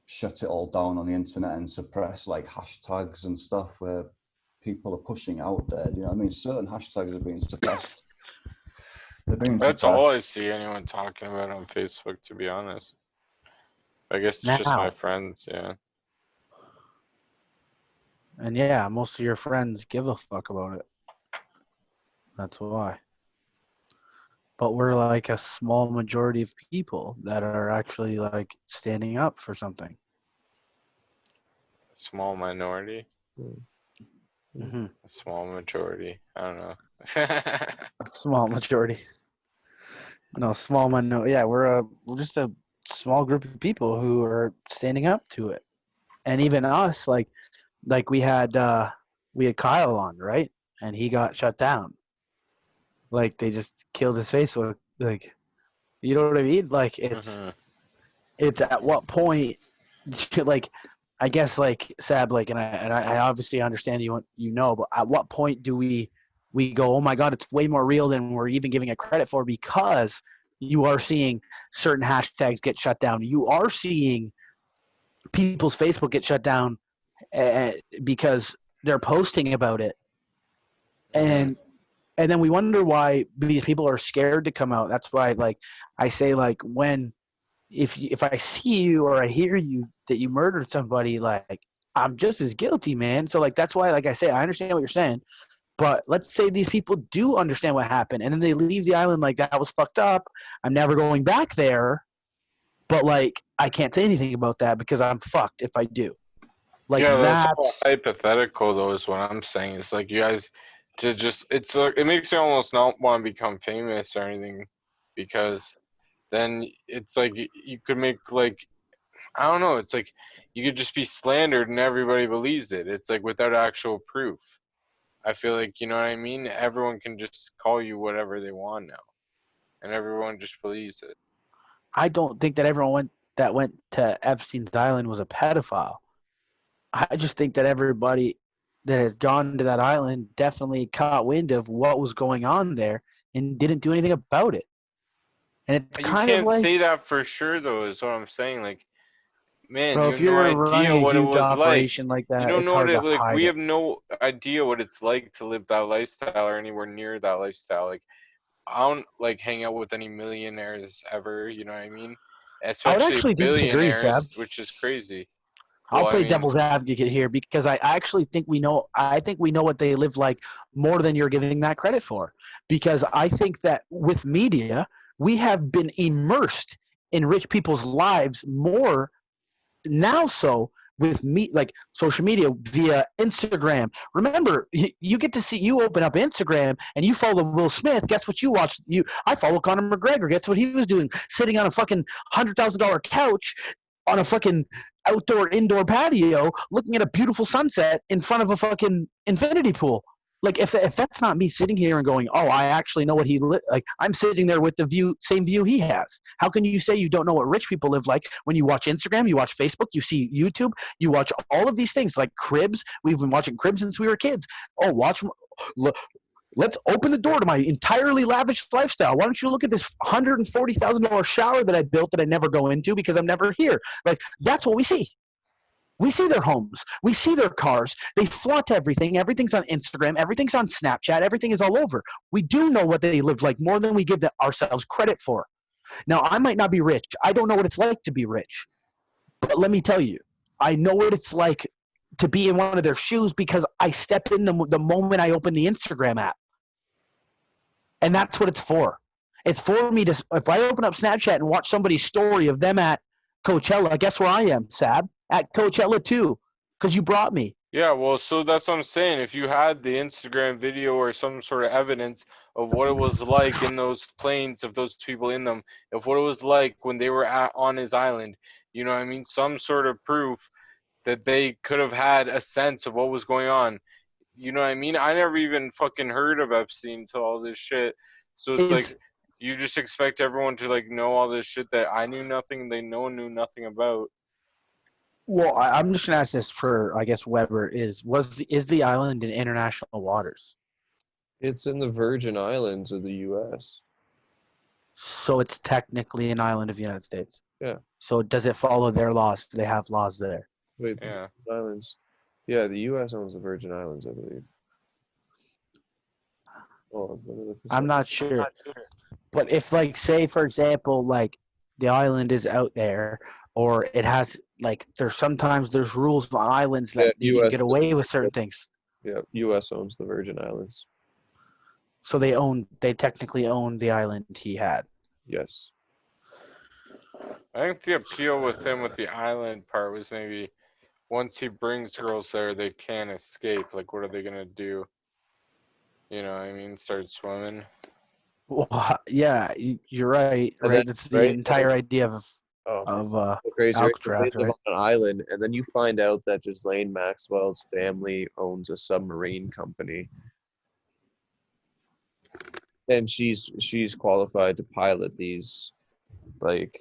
shut it all down on the internet and suppress like hashtags and stuff where people are pushing out there. You know what I mean? Certain hashtags are being suppressed. That's all I see anyone talking about on Facebook, to be honest. I guess it's just my Now. friends, yeah. And yeah, most of your friends give a fuck about it. That's why. But we're like a small majority of people that are actually like standing up for something. Small minority, Mm-hmm. a small majority. I don't know. A small majority. No, small minority. Yeah, we're just a small group of people who are standing up to it, and even us, like we had Kyle on, right, and he got shut down. Like they just killed his Facebook. Like you know what I mean? Like Hmm. it's at what point, like I guess like Sab, like and I obviously understand but at what point do we go, oh my god, it's way more real than we're even giving it credit for, because you are seeing certain hashtags get shut down. You are seeing people's Facebook get shut down uh, because they're posting about it, Hmm. and then we wonder why these people are scared to come out. That's why, like I say, like when if I see you or I hear you that you murdered somebody, like I'm just as guilty, man. So like that's why, like I say, I understand what you're saying. But let's say these people do understand what happened, and then they leave the island like that was fucked up. I'm never going back there. But like I can't say anything about that because I'm fucked if I do. Like Yeah, that's all that's hypothetical though, is what I'm saying. It's like you guys to just it's like it makes you almost not want to become famous or anything, because then it's like you could make like I don't know, it's like you could just be slandered and everybody believes it. It's like without actual proof. I feel like, you know what I mean? Everyone can just call you whatever they want now, and everyone just believes it. I don't think that everyone went to Epstein's island was a pedophile. I just think that everybody that has gone to that island definitely caught wind of what was going on there and didn't do anything about it. And it's You kind of can't like, say that for sure, though, is what I'm saying. Like, man, bro, you if have no you're idea running a what it huge was like. operation like You that, don't it's know what hard it to like. hide We it. have no idea what it's like to live that lifestyle or anywhere near that lifestyle. Like, I don't like hang out with any millionaires ever. You know what I mean? I would Especially actually disagree, Sab. billionaires, which is crazy. I'll Well, I play mean, devil's advocate here because I actually think we know. I think we know what they live like more than you're giving that credit for. Because I think that with media, we have been immersed in rich people's lives more now so with me like social media via Instagram. Remember, you get to see, you open up Instagram and you follow Will Smith. Guess what you watch? I follow Conor McGregor. Guess what he was doing? Sitting on a fucking $100,000 couch on a fucking outdoor indoor patio looking at a beautiful sunset in front of a fucking infinity pool. Like if that's not me sitting here and going, oh, I actually know what like. I'm sitting there with the same view he has. How can you say you don't know what rich people live like when you watch Instagram, you watch Facebook, you see YouTube, you watch all of these things like Cribs? We've been watching Cribs since we were kids. Oh, look, let's open the door to my entirely lavish lifestyle. Why don't you look at this $140,000 shower that I built that I never go into because I'm never here? Like that's what we see. We see their homes. We see their cars. They flaunt everything. Everything's on Instagram. Everything's on Snapchat. Everything is all over. We do know what they live like more than we give ourselves credit for. Now, I might not be rich. I don't know what it's like to be rich. But let me tell you, I know what it's like to be in one of their shoes because I step in the moment I open the Instagram app. And that's what it's for. It's for me to, if I open up Snapchat and watch somebody's story of them at Coachella, guess where I am, Sab? At Coachella too, because you brought me. yeah, well, so that's what I'm saying. If you had the Instagram video or some sort of evidence of what it was like in those planes, of those people in them, of what it was like when they were on his island, you know what I mean? Some sort of proof that they could have had a sense of what was going on. You know what I mean? I never even fucking heard of Epstein until all this shit. So it's like Is you just expect everyone to like know all this shit that I knew nothing, no one knew nothing about. well, I'm just gonna ask this for I guess Weber is the island in international waters? It's in the Virgin Islands of the U.S. So it's technically an island of the United States. Yeah. So does it follow their laws? Do they have laws there? Wait, Yeah. the Islands. Yeah, the U.S. owns the Virgin Islands, I believe. Oh, let me look this I'm up. not sure. But if like say for example like the island is out there or it has like there's rules on islands Yeah, that you can get away with certain things. Yeah, U.S. owns the Virgin Islands. So they technically own the island he had. Yes. I think the appeal with him with the island part was maybe once he brings girls there, they can't escape. Like, what are they gonna do? You know what I mean? Start swimming. Well, yeah, you're right. And Right. then, That's the right? entire idea of Oh, of so crazy, right? So Alcatraz, they live right? on an island, and then you find out that Ghislaine Maxwell's family owns a submarine company, and she's qualified to pilot these. Like,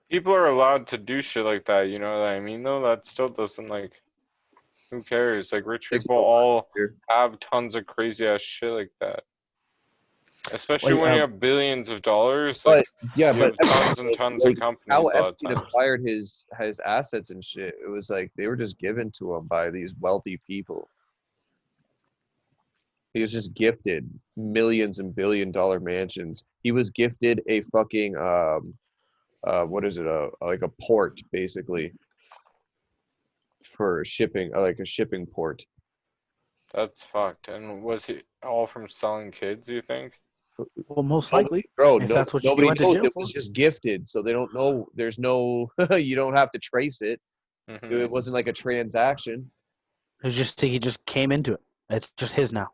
People are allowed to do shit like that, you know what I mean? Though that still doesn't like. Who cares? Like rich takes people a lot all here. have tons of crazy ass shit like that. Especially Wait, when you have billions of dollars, But like yeah, you but have tons and tons of like how companies a lot of Epstein times. acquired his assets and shit, it was like they were just given to him by these wealthy people. He was just gifted millions and billion-dollar mansions. He was gifted a fucking what is it? Like a port basically for shipping, like a shipping port. That's fucked. And was he all from selling kids, you think? Well, most likely, Bro, if that's what you nobody went to knows. jail It for. was just gifted, so they don't know. There's no, you don't have to trace it. Mhm. It wasn't like a transaction. It's just he just came into it. It's just his now.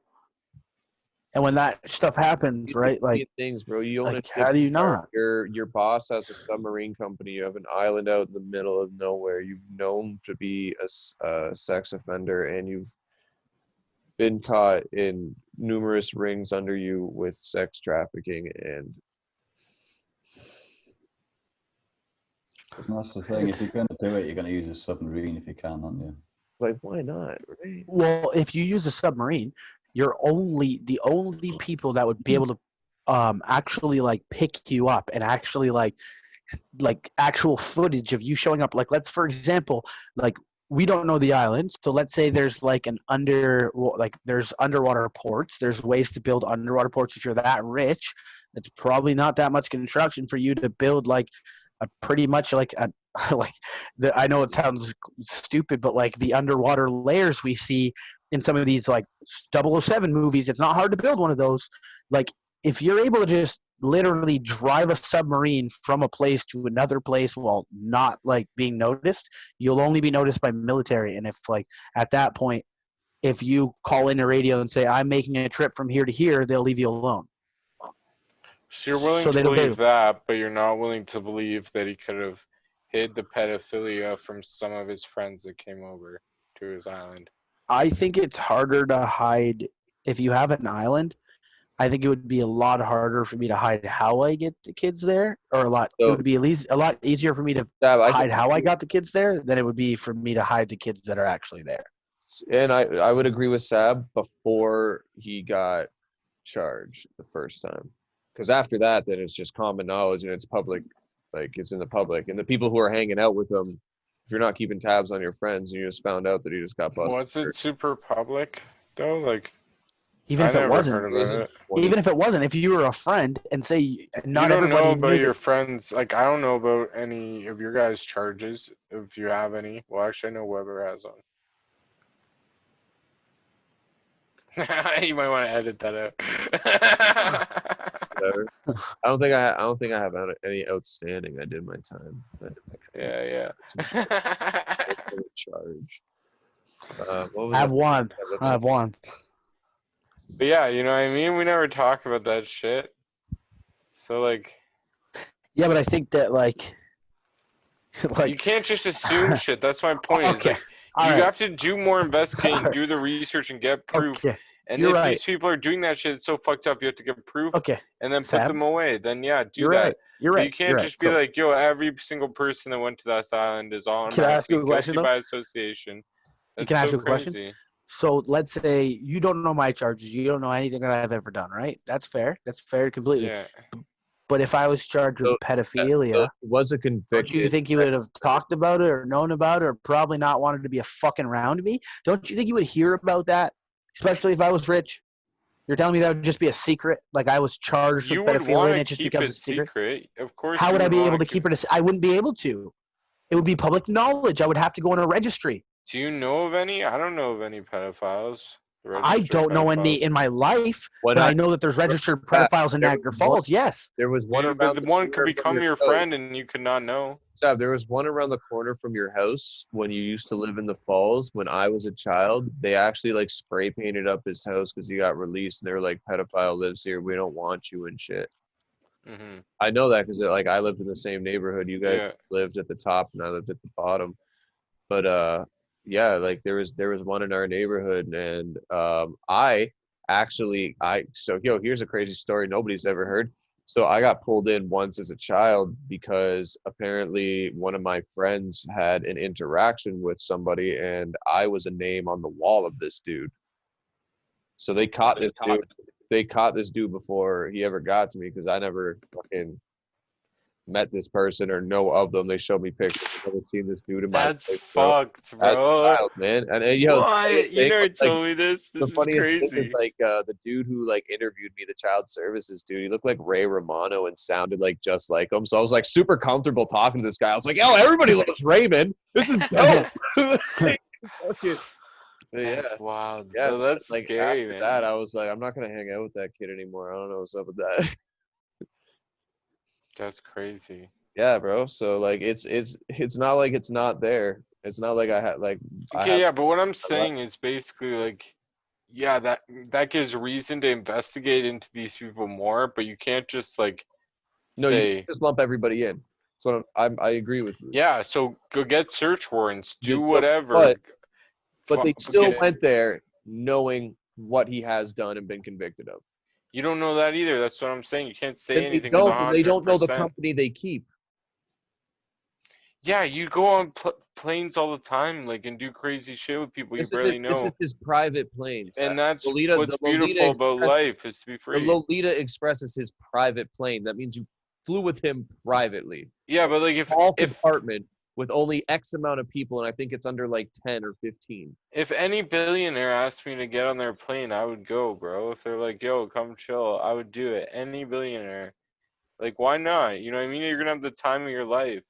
And when that stuff happens, These right? Like, European things, bro. You own like a how do you shipyard. not? Your boss has a submarine company. You have an island out in the middle of nowhere. You've known to be a sex offender, and you've been caught in numerous rings under you with sex trafficking. And And that's the thing. If you're going to do it, you're going to use a submarine if you can, aren't you? like, why not? Right? Well, if you use a submarine, you're the only people that would be able to actually like pick you up and actually like actual footage of you showing up. Like, let's, for example, like we don't know the island, so let's say there's like there's underwater ports. There's ways to build underwater ports. If you're that rich, it's probably not that much construction for you to build like a pretty much like a like I know it sounds stupid, but like the underwater layers we see in some of these like 007 movies, it's not hard to build one of those. Like, if you're able to just literally drive a submarine from a place to another place while not like being noticed, you'll only be noticed by military. And if like at that point, if you call in a radio and say I'm making a trip from here to here, they'll leave you alone. So you're willing So to they don't believe do. that, but you're not willing to believe that he could have hid the pedophilia from some of his friends that came over to his island. I think it's harder to hide if you have an island. I think it would be a lot harder for me to hide how I get the kids there, or it So, would be at least a lot easier for me to Sab, I hide think, how I got the kids there than it would be for me to hide the kids that are actually there. and I would agree with Sab before he got charged the first time, because after that, then it's just common knowledge and it's public, like it's in the public, and the people who are hanging out with him, if you're not keeping tabs on your friends, and you just found out that he just got busted. Was it super public though? Like Even I if it never wasn't, heard about it. even if it wasn't, if you were a friend and say not You don't everybody know knew about your that, friends. Like I don't know about any of your guys' charges, if you have any. Well, actually, I know Weber has one. You might want to edit that out. Whatever. I don't think I have any outstanding. I did my time. Yeah. Charged. What was I have that? one. I have one. But yeah, you know what I mean? We never talk about that shit. So like Yeah, but I think that like you can't just assume shit. That's my point. Is Okay. like All you right. have to do more investigating, Alright. do the research, and get proof. Okay. And You're if right. these people are doing that shit, it's so fucked up. You have to get proof Okay. and then put Sab, them away. Then yeah, do You're that. right. You're But right. you can't You're just right. be like, yo, every single person that went to that island is Can I ask you automatically a question, guilty though? by association. That's Can I ask so you a question? crazy. So let's say you don't know my charges. You don't know anything that I've ever done, right? That's fair. That's fair completely. Yeah. But if I was charged with So pedophilia, it was a don't conviction. you think you would have talked about it or known about it or probably not wanted to be a fucking around me? Don't you think you would hear about that? Especially if I was rich. You're telling me that would just be a secret? Like I was charged You with would pedophilia want and to it just keep becomes it a secret? secret. Of course. How you would I be wanna able to keep it? I wouldn't be able to. It would be public knowledge. I would have to go in a registry. Do you know of any? I don't know of any pedophiles. I don't know any in my life, but I know that there's registered pedophiles in Niagara Falls. Yes. There was one But around the one could become your friend and you could not know. Sab, there was one around the corner from your house when you used to live in the Falls. When I was a child, they actually like spray painted up his house because he got released, and they were like, "Pedophile lives here. We don't want you," and shit. Mm-hmm. I know that because like I lived in the same neighborhood. You guys Yeah. lived at the top, and I lived at the bottom. But yeah, like there was one in our neighborhood, and here's a crazy story nobody's ever heard. So I got pulled in once as a child because apparently one of my friends had an interaction with somebody, and I was a name on the wall of this dude. So they caught this dude. They caught this dude before he ever got to me because I never fucking met this person or know of them. They showed me pictures. I've never seen this dude in my That's life, bro. fucked, bro. That's wild, man. And What? You never like, told me this. the This is funniest thing crazy. is like the dude who like interviewed me, the child services dude. He looked like Ray Romano and sounded like just like him. So I was like super comfortable talking to this guy. I was like, "Yo, everybody loves Raymond. This is dope." Like, fucking, yeah. That's wild. Yeah, Bro, so, that's like, scary, after man. that, I was like, I'm not gonna hang out with that kid anymore. I don't know what's up with that. That's crazy. Yeah, bro. So like, it's not like it's not there. It's not like I had like. Okay, yeah, but what I'm saying is basically like, yeah, that gives reason to investigate into these people more, but you can't just like No, say, you just lump everybody in. So I agree with you. yeah, so go get search warrants, do Yeah, whatever. But they still went there knowing what he has done and been convicted of. You don't know that either. That's what I'm saying. You can't say Then anything. they don't know the 100%. company they keep. Yeah, you go on planes all the time, like, and do crazy shit with people you barely know. This is his private plane. And that's Lolita, what's the Lolita beautiful about Express- life is to be The free. Lolita Express is his private plane. That means you flew with him privately. Yeah, but like if compartment with only X amount of people, and I think it's under like 10 or 15. if any billionaire asked me to get on their plane, I would go, bro. If they're like, "Yo, come chill," I would do it. Any billionaire, like, why not? You know what I mean? You're gonna have the time of your life.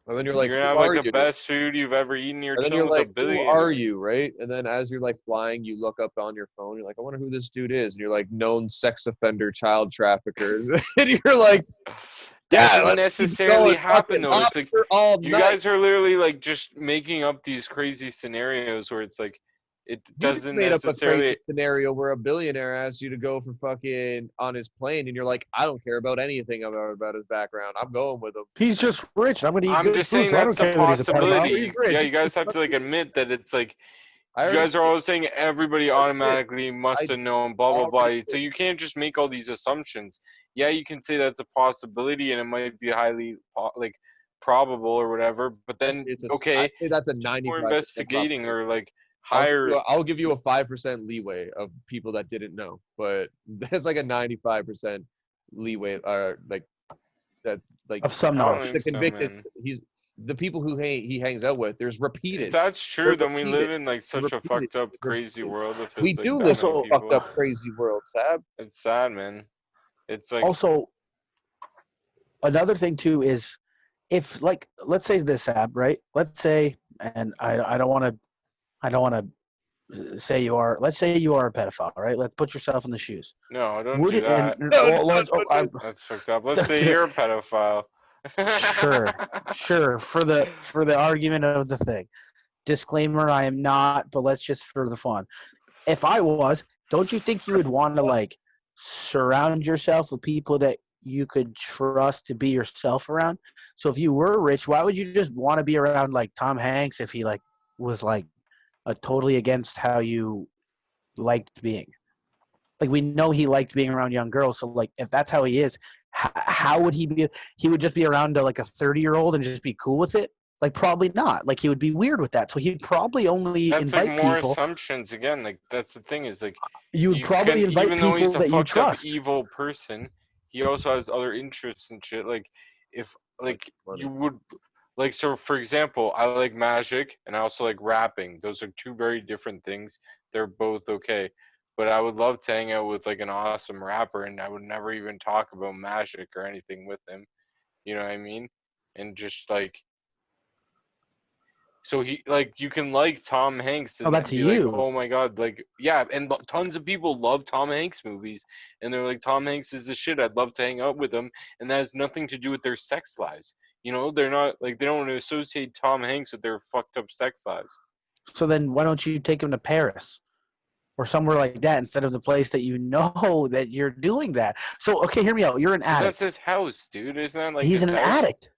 And then you're like, you're gonna have like the best food you've ever eaten. You're and then chilling you're like, with a billionaire. who are you, right? And then as you're like flying, you look up on your phone. You're like, I wonder who this dude is. And you're like, known sex offender, child trafficker. And you're like, that doesn't necessarily happen though. It's like you night. guys are literally like just making up these crazy scenarios where it's like it doesn't made necessarily up a crazy scenario where a billionaire asks you to go for fucking on his plane, and you're like, I don't care about anything about his background. I'm going with him. He's just rich. I'm gonna eat I'm good just food, saying so I that's don't the care that he's a pedophile. possibility. He's rich. Yeah, you guys have to like admit that it's like you guys are always saying everybody automatically must have known, blah blah blah. So you can't just make all these assumptions. Yeah, you can say that's a possibility, and it might be highly like probable or whatever. But then I'd say that's a 95% more investigating or like higher. I'll give you a 5% leeway of people that didn't know, but that's like a 95% leeway, like that, like of some knowledge. The convicted, he's the people who he hangs out with. There's repeated. If that's true, then we repeated. live in like such a fucked up, crazy world. If it's We like do that live in many a fucked up, crazy world, Sab. It's sad, man. It's like Also, another thing too is if like let's say this, Sab, right? Let's say, and I don't want to say you are. Let's say you are a pedophile, right? Let's put yourself in the shoes. no, don't do that. That's fucked up. Let's say you're a pedophile. Sure. For the argument of the thing, disclaimer: I am not. But let's just for the fun. If I was, don't you think you would want to like surround yourself with people that you could trust to be yourself around? So if you were rich, why would you just want to be around like Tom Hanks if he like was like totally against how you liked being? Like we know he liked being around young girls, so like if that's how he is, how would he be? He would just be around like a 30-year-old and just be cool with it? Like probably not. Like he would be weird with that. So he'd probably only that's invite like more people. Assumptions again. Like that's the thing is like You'd probably invite even though people he's a that you fucked up trust. evil person, he also has other interests and shit. Like if like you would like so for example, I like magic and I also like rapping. Those are two very different things. They're both okay. But I would love to hang out with like an awesome rapper and I would never even talk about magic or anything with him. You know what I mean? And just like So he like you can like Tom Hanks and Oh, then that's be you. like, oh my god, like yeah, and tons of people love Tom Hanks movies, and they're like, Tom Hanks is the shit. I'd love to hang out with him, and that has nothing to do with their sex lives. You know, they're not like they don't want to associate Tom Hanks with their fucked up sex lives. So then why don't you take him to Paris or somewhere like that instead of the place that you know that you're doing that? So, okay, hear me out. You're an 'Cause that's addict. his house, dude. Isn't that like He's his an house? addict.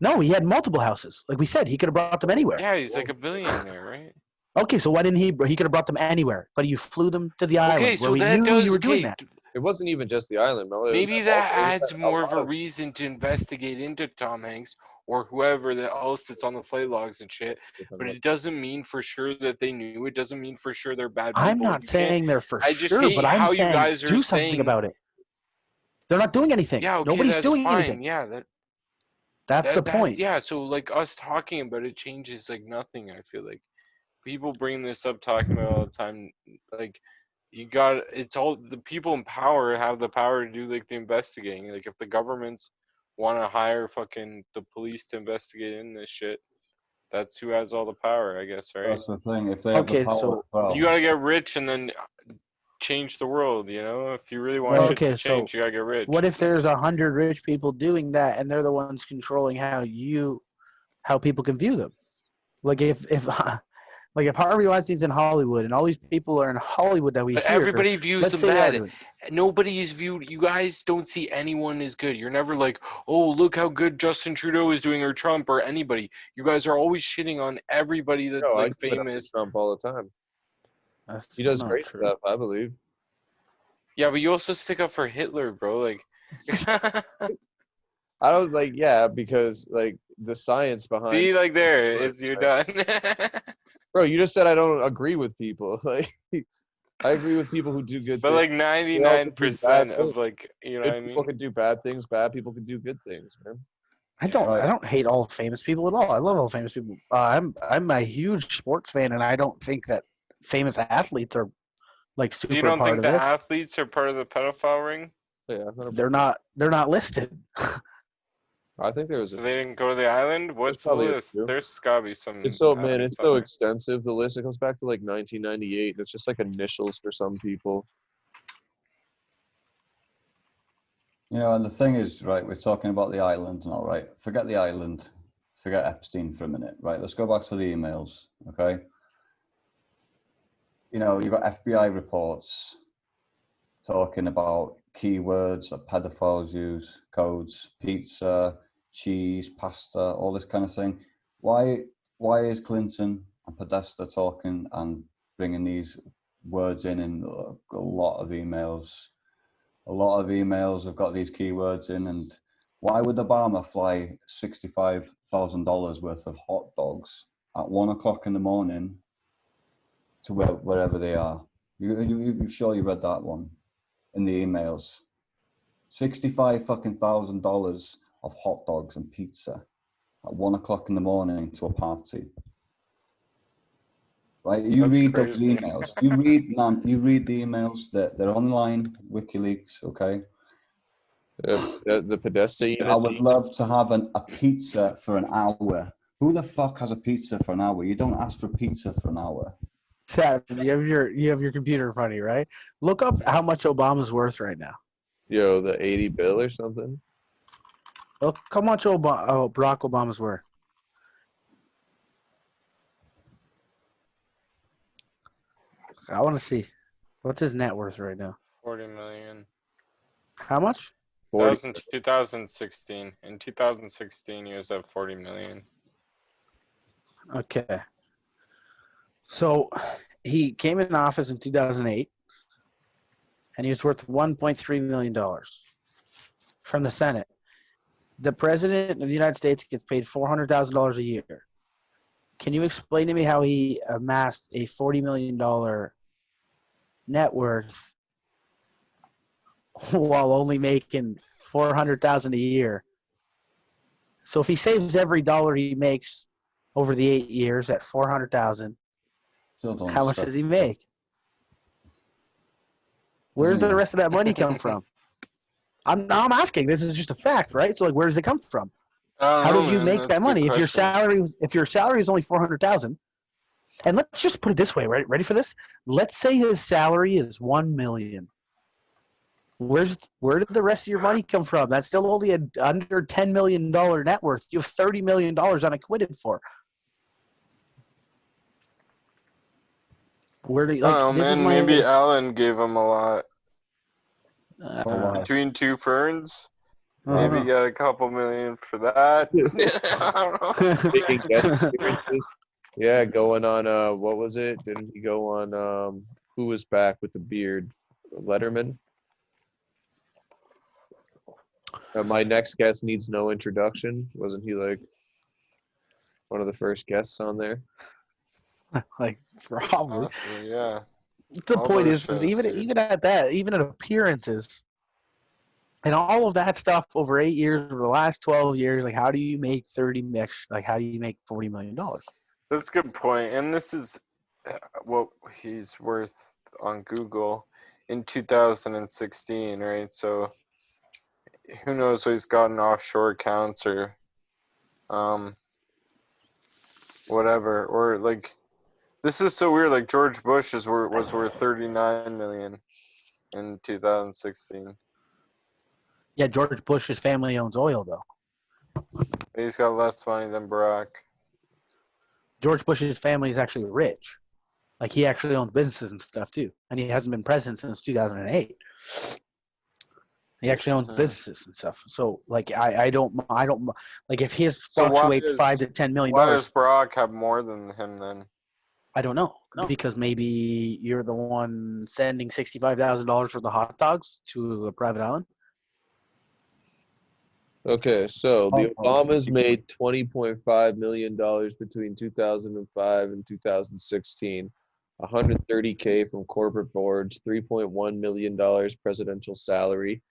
No, he had multiple houses. Like we said, he could have brought them anywhere. Yeah, he's like a billionaire, right? Okay, so why didn't he? He could have brought them anywhere, but you flew them to the island Okay, where so we that knew does you were doing okay. that. It wasn't even just the island, Mel. Maybe that adds more of a reason to investigate into Tom Hanks or whoever else that's on the flight logs and shit. But it doesn't mean for sure that they knew. It doesn't mean for sure they're bad people. I'm not saying they're for I just sure, hate but I'm how you saying guys are do something saying. about it. They're not doing anything. Yeah, okay, Nobody's that's doing fine. anything. Yeah, That's the point. Yeah, so like us talking about it changes like nothing. I feel like people bring this up, talking about it all the time. Like it's all the people in power have the power to do like the investigating. Like if the governments want to hire fucking the police to investigate in this shit, that's who has all the power, I guess, right? That's the thing. If they have the Okay, power, so as well, You gotta get rich and then change the world. You know, if you really want shit Okay, to so change, you gotta get rich. what if there's 100 rich people doing that, and they're the ones controlling how people can view them? Like if like if Harvey Weinstein's in Hollywood and all these people are in Hollywood that we But hear, everybody views let's them say bad. everyone. Nobody's viewed. You guys don't see anyone as good. You're never like, oh, look how good Justin Trudeau is doing, or Trump, or anybody. You guys are always shitting on everybody that's No, I like give it up to famous. Trump all the time. That's He does not great true. stuff, I believe. Yeah, but you also stick up for Hitler, bro. Like, I don't like, yeah, because like the science behind. see, like there, you're done. Bro, you just said I don't agree with people. Like, I agree with people who do good But things. like 99% of like, you know what I Good people mean? can do bad things. Bad people can do good things, man. I don't. Right. I don't hate all famous people at all. I love all famous people. I'm a huge sports fan, and I don't think that famous athletes are like So super you don't part think of the this. athletes are part of the pedophile ring? Yeah, 100%. They're not. They're not listed. I think there was. So they didn't go to the island? What's the probably a list? few. There's gotta be some. It's so man, island it's so somewhere. extensive. The list, it goes back to like 1998. It's just like initials for some people. you know, and the thing is, right, we're talking about the island and all right. Forget the island. Forget Epstein for a minute, right? Let's go back to the emails, okay? You know, you've got FBI reports talking about keywords that pedophiles use, codes, pizza, cheese, pasta, all this kind of thing. Why is Clinton and Podesta talking and bringing these words in a lot of emails? A lot of emails have got these keywords in, and why would Obama fly $65,000 worth of hot dogs at 1 o'clock in the morning to wherever they are? You sure you read that one in the emails? $65,000 of hot dogs and pizza at 1 o'clock in the morning to a party. Right? You That's read crazy. those emails. You read the emails. They're online, WikiLeaks. Okay. The Podesta. I would love to have a pizza for an hour. Who the fuck has a pizza for an hour? You don't ask for pizza for an hour. Sab, you have your computer in front of you, right? Look up how much Obama's worth right now. Yo, the 80 bill or something. Look how much Barack Obama's worth. I want to see. What's his net worth right now? 40 million. How much? That was in 2016. In 2016, he was at 40 million. Okay. So he came in office in 2008, and he was worth $1.3 million from the Senate. The president of the United States gets paid $400,000 a year. Can you explain to me how he amassed a $40 million net worth while only making $400,000 a year? So if he saves every dollar he makes over the 8 years at $400,000, how much does he make? Where's the rest of that money come from? I'm asking. This is just a fact, right? So like, where does it come from? I don't How know, did you man. make That's that a good money if question. your salary is only 400,000? And let's just put it this way, right? Ready for this? Let's say his salary is 1 million. Where did the rest of your money come from? That's still only under $10 million net worth. You have $30 million unacquitted for. Where do you, like? Oh This is man, my maybe Alan gave him a lot. Oh, wow. Between two ferns, I don't maybe he know. got a couple million for that. I don't know. Making guest appearances. Yeah, going on what was it? Didn't he go on who was back with the beard? Letterman? My next guest needs no introduction. Wasn't he like one of the first guests on there? Like probably. Possibly, yeah. The All point those is shows, even dude. even at that, even at appearances and all of that stuff over 8 years, over the last 12 years, like how do you make 30 mix? Like how do you make $40 million? That's a good point. And this is what he's worth on Google in 2016, right? So who knows what he's got in offshore accounts or whatever. Or like this is so weird. Like George Bush was worth 39 million in 2016. Yeah, George Bush's family owns oil though. He's got less money than Barack. George Bush's family is actually rich. Like he actually owns businesses and stuff too, and he hasn't been president since 2008. He actually owns businesses and stuff. So like I don't like if his So fluctuates $5 to $10 million. why does Barack have more than him then? I don't know because maybe you're the one sending $65,000 for the hot dogs to a private island. Okay, so the Oh, Obamas made $20.5 million between 2005 and 2016, 130K from corporate boards, $3.1 million presidential salary,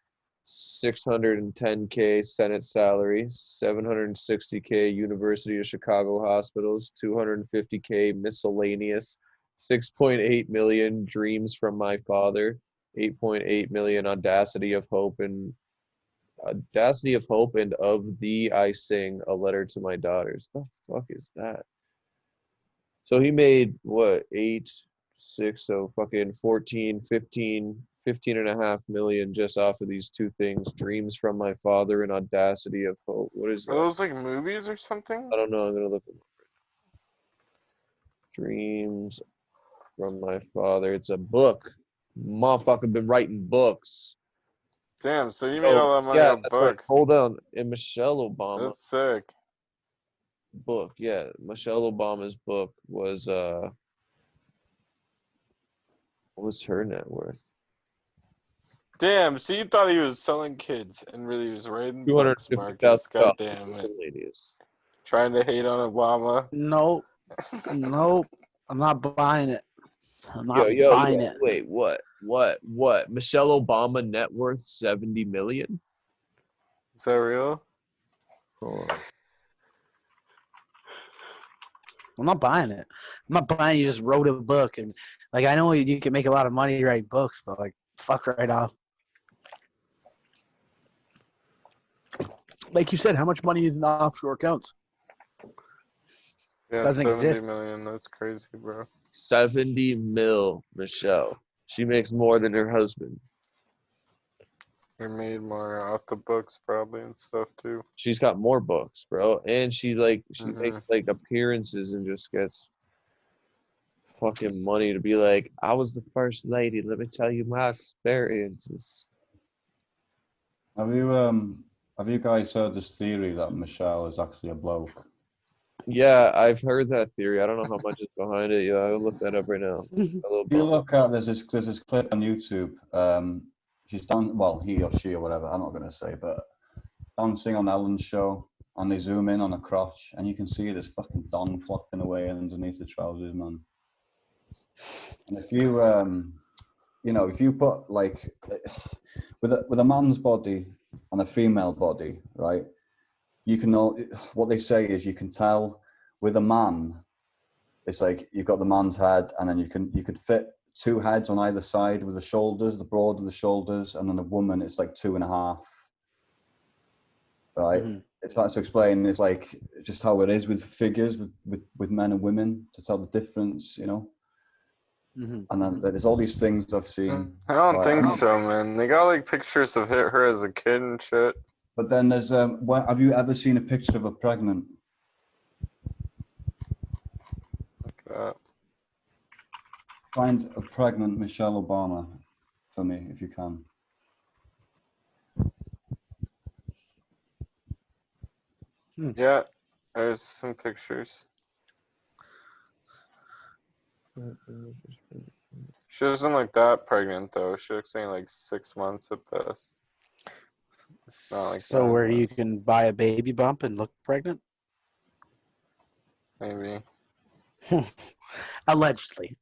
610K Senate salary, 760K University of Chicago hospitals, 250K miscellaneous, 6.8 million Dreams from My Father, 8.8 million Audacity of Hope and of thee I sing a letter to my daughters. The fuck is that? So he made what 8, 6, so fucking 14, 15.5 million just off of these two things, Dreams from My Father and Audacity of Hope. What is Are that? those like movies or something? I don't know. I'm gonna look at Dreams from My Father. It's a book. Motherfucker been writing books. Damn, so you made all that money Yeah, on that's right. books. Hold on. And Michelle Obama That's sick. book. Yeah, Michelle Obama's book was what's her net worth? Damn, so you thought he was selling kids and really he was writing books, Marcus. $250,000. God damn it. Trying to hate on Obama. Nope. I'm not buying it. I'm not Yo, buying it. wait, what? Michelle Obama net worth 70 million? Is that real? Hold on. I'm not buying it. I'm not buying you just wrote a book and like I know you can make a lot of money writing books, but like fuck right off. Like you said, how much money is in offshore accounts? Yeah, Doesn't 70 exist. million. That's crazy, bro. 70 mil, Michelle. She makes more than her husband. They made more off the books probably and stuff too. She's got more books, bro. And she makes Mhm. like appearances and just gets fucking money to be like, I was the first lady. Let me tell you my experiences. Have you guys heard this theory that Michelle is actually a bloke? Yeah, I've heard that theory. I don't know how much is behind it. Yeah, I'll look that up right now. A little If you bump. look at there's this clip on YouTube. She's done well, he or she or whatever. I'm not gonna say, but dancing on Ellen's show, and they zoom in on a crotch, and you can see this fucking dong flopping away underneath the trousers, man. And if you if you put like with a man's body and a female body, right? You can know what they say is you can tell with a man. It's like you've got the man's head, and then you could fit two heads on either side with the shoulders, the broad of the shoulders, and then a woman it's like 2.5. Right? Mm-hmm. it's hard to explain. It's like just how it is with figures, with men and women, to tell the difference, you know. And then there's all these things I've seen. I don't Like, think so, man. They got like pictures of her as a kid and shit. But then there's have you ever seen a picture of her pregnant? Find a pregnant Michelle Obama for me if you can. Yeah, there's some pictures. She doesn't look that pregnant though. She looks like 6 months at best. Not like So 9 where you months. can buy a baby bump and look pregnant? Maybe. Allegedly.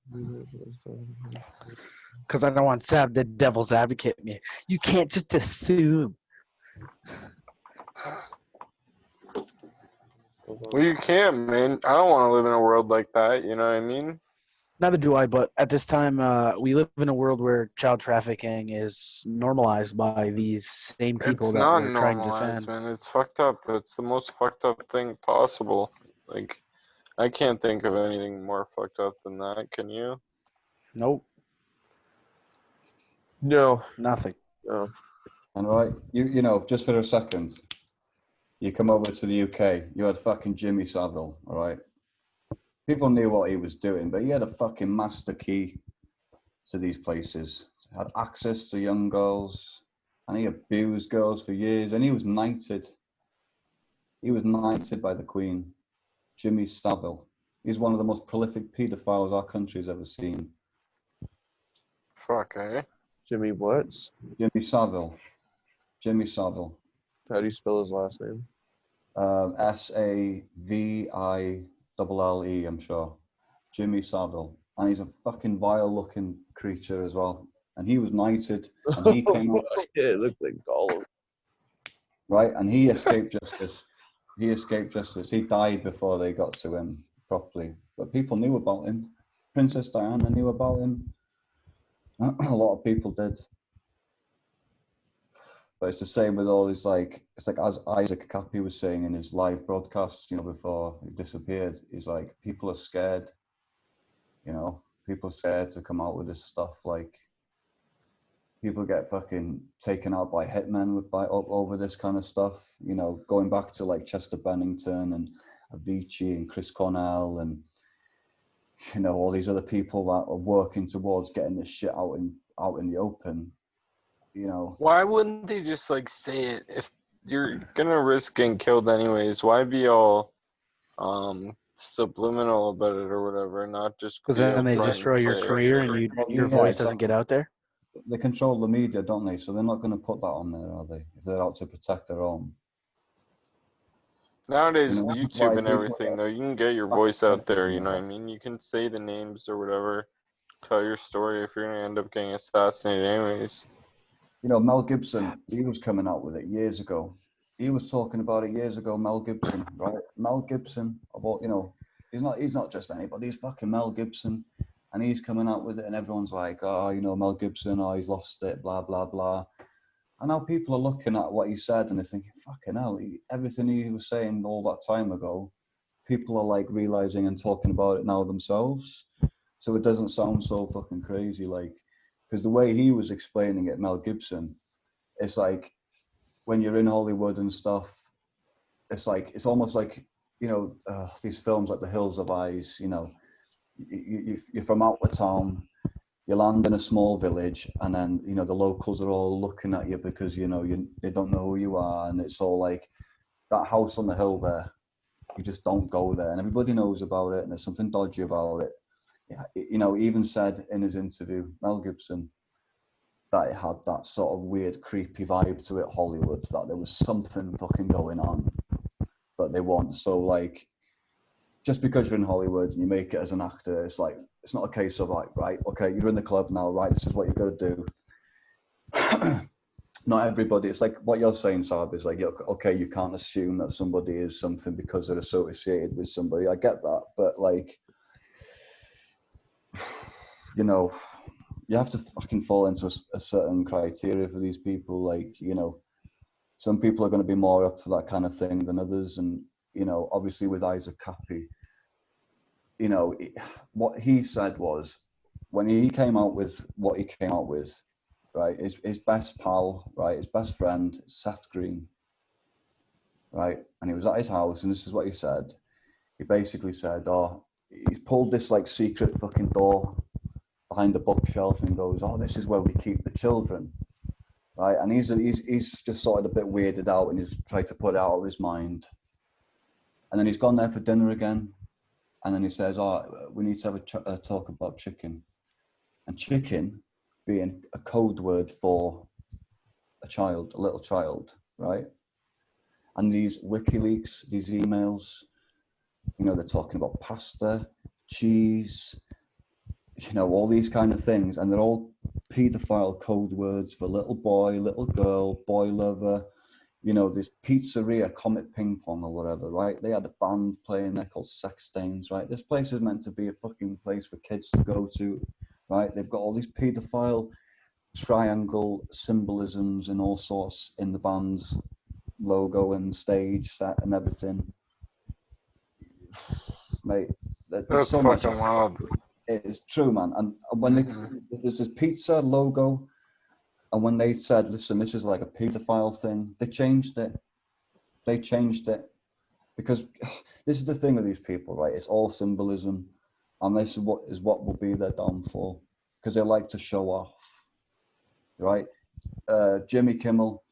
Because I don't want Sab the devil's advocate me. You can't just assume. Well, you can't, man. I don't want to live in a world like that. You know what I mean? Neither do I, but at this time, we live in a world where child trafficking is normalized by these same people It's that not we're trying to normalized, defend. man. It's fucked up. It's the most fucked up thing possible. Like, I can't think of anything more fucked up than that. Can you? Nope, No. nothing. No. And right, you know, just for a second, you come over to the UK, you had fucking Jimmy Savile, all right? People knew what he was doing, but he had a fucking master key to these places. He had access to young girls, and he abused girls for years, and he was knighted. He was knighted by the Queen. Jimmy Savile. He's one of the most prolific paedophiles our country's ever seen. Fuck, eh? Jimmy what? Jimmy Savile. Jimmy Savile. How do you spell his last name? Saville, I'm sure. Jimmy Savile. And he's a fucking vile-looking creature as well. And he was knighted, and he came out. Yeah, it looked like Gollum. Right, and he escaped justice. He escaped justice. He died before they got to him properly. But people knew about him. Princess Diana knew about him. A lot of people did. But it's the same with all these, like, it's like as Isaac Cappy was saying in his live broadcast, you know, before he disappeared, he's like, people are scared, you know, people are scared to come out with this stuff. Like, people get fucking taken out by hitmen over this kind of stuff, you know, going back to like Chester Bennington and Avicii and Chris Cornell and, you know, all these other people that are working towards getting this shit out in the open. You know, Why wouldn't they just like say it? If you're gonna risk getting killed anyways, why be all subliminal about it or whatever, not just Because be then they upfront destroy and your say it? career and your voice doesn't get out there? they control the media, don't they? So they're not going to put that on there, are they? If they're out to protect their own. Nowadays, You know, YouTube and why everything, though, you can get your voice out there, you know what I mean? You can say the names or whatever, tell your story if you're going to end up getting assassinated anyways. You know, Mel Gibson, he was coming out with it years ago. He was talking about it years ago, Mel Gibson, right? Mel Gibson, about, you know, he's not just anybody, he's fucking Mel Gibson. And he's coming out with it and everyone's like, oh, you know, Mel Gibson, oh, he's lost it, blah, blah, blah. And now people are looking at what he said and they're thinking, fucking hell, everything he was saying all that time ago, people are like realizing and talking about it now themselves. So it doesn't sound so fucking crazy, like, because the way he was explaining it, Mel Gibson, it's like when you're in Hollywood and stuff, it's like, it's almost like, you know, these films like The Hills Have Eyes, you know, you're from out of town, you land in a small village, and then, you know, the locals are all looking at you because, you know, they don't know who you are, and it's all like, that house on the hill there, you just don't go there, and everybody knows about it, and there's something dodgy about it. You know, he even said in his interview, Mel Gibson, that it had that sort of weird, creepy vibe to it, Hollywood, that there was something fucking going on, but they weren't. So, like, just because you're in Hollywood and you make it as an actor, it's like, it's not a case of like, right, okay, you're in the club now, right, this is what you've got to do. Not everybody, it's like what you're saying, Sab, is like, okay, you can't assume that somebody is something because they're associated with somebody. I get that, but like, you know, you have to fucking fall into a certain criteria for these people, like, you know, some people are going to be more up for that kind of thing than others. And, you know, obviously with Isaac Cappy, you know, what he said was, when he came out with what he came out with, right, his best pal, right, his best friend, Seth Green, right, and he was at his house, and this is what he said. He basically said, oh, he's pulled this like secret fucking door behind the bookshelf and goes, oh, this is where we keep the children, right? And he's just sort of a bit weirded out, and he's tried to put it out of his mind. And then he's gone there for dinner again, and then he says, oh, we need to have a talk about chicken. And chicken being a code word for a child, a little child, right? And these WikiLeaks, these emails, you know, they're talking about pasta, cheese, you know, all these kind of things. And they're all paedophile code words for little boy, little girl, boy lover. You know, this pizzeria, Comet Ping Pong or whatever, right? They had a band playing there called Sex Stains, right? This place is meant to be a fucking place for kids to go to, right? They've got all these paedophile triangle symbolisms and all sorts in the band's logo and stage set and everything. Mate, there's so much. Wild. It is true, man. And when there's this pizza logo, and when they said, listen, this is like a paedophile thing, they changed it. They changed it. Because this is the thing with these people, right? It's all symbolism. And this is what will be their downfall. Because they like to show off, right? Jimmy Kimmel,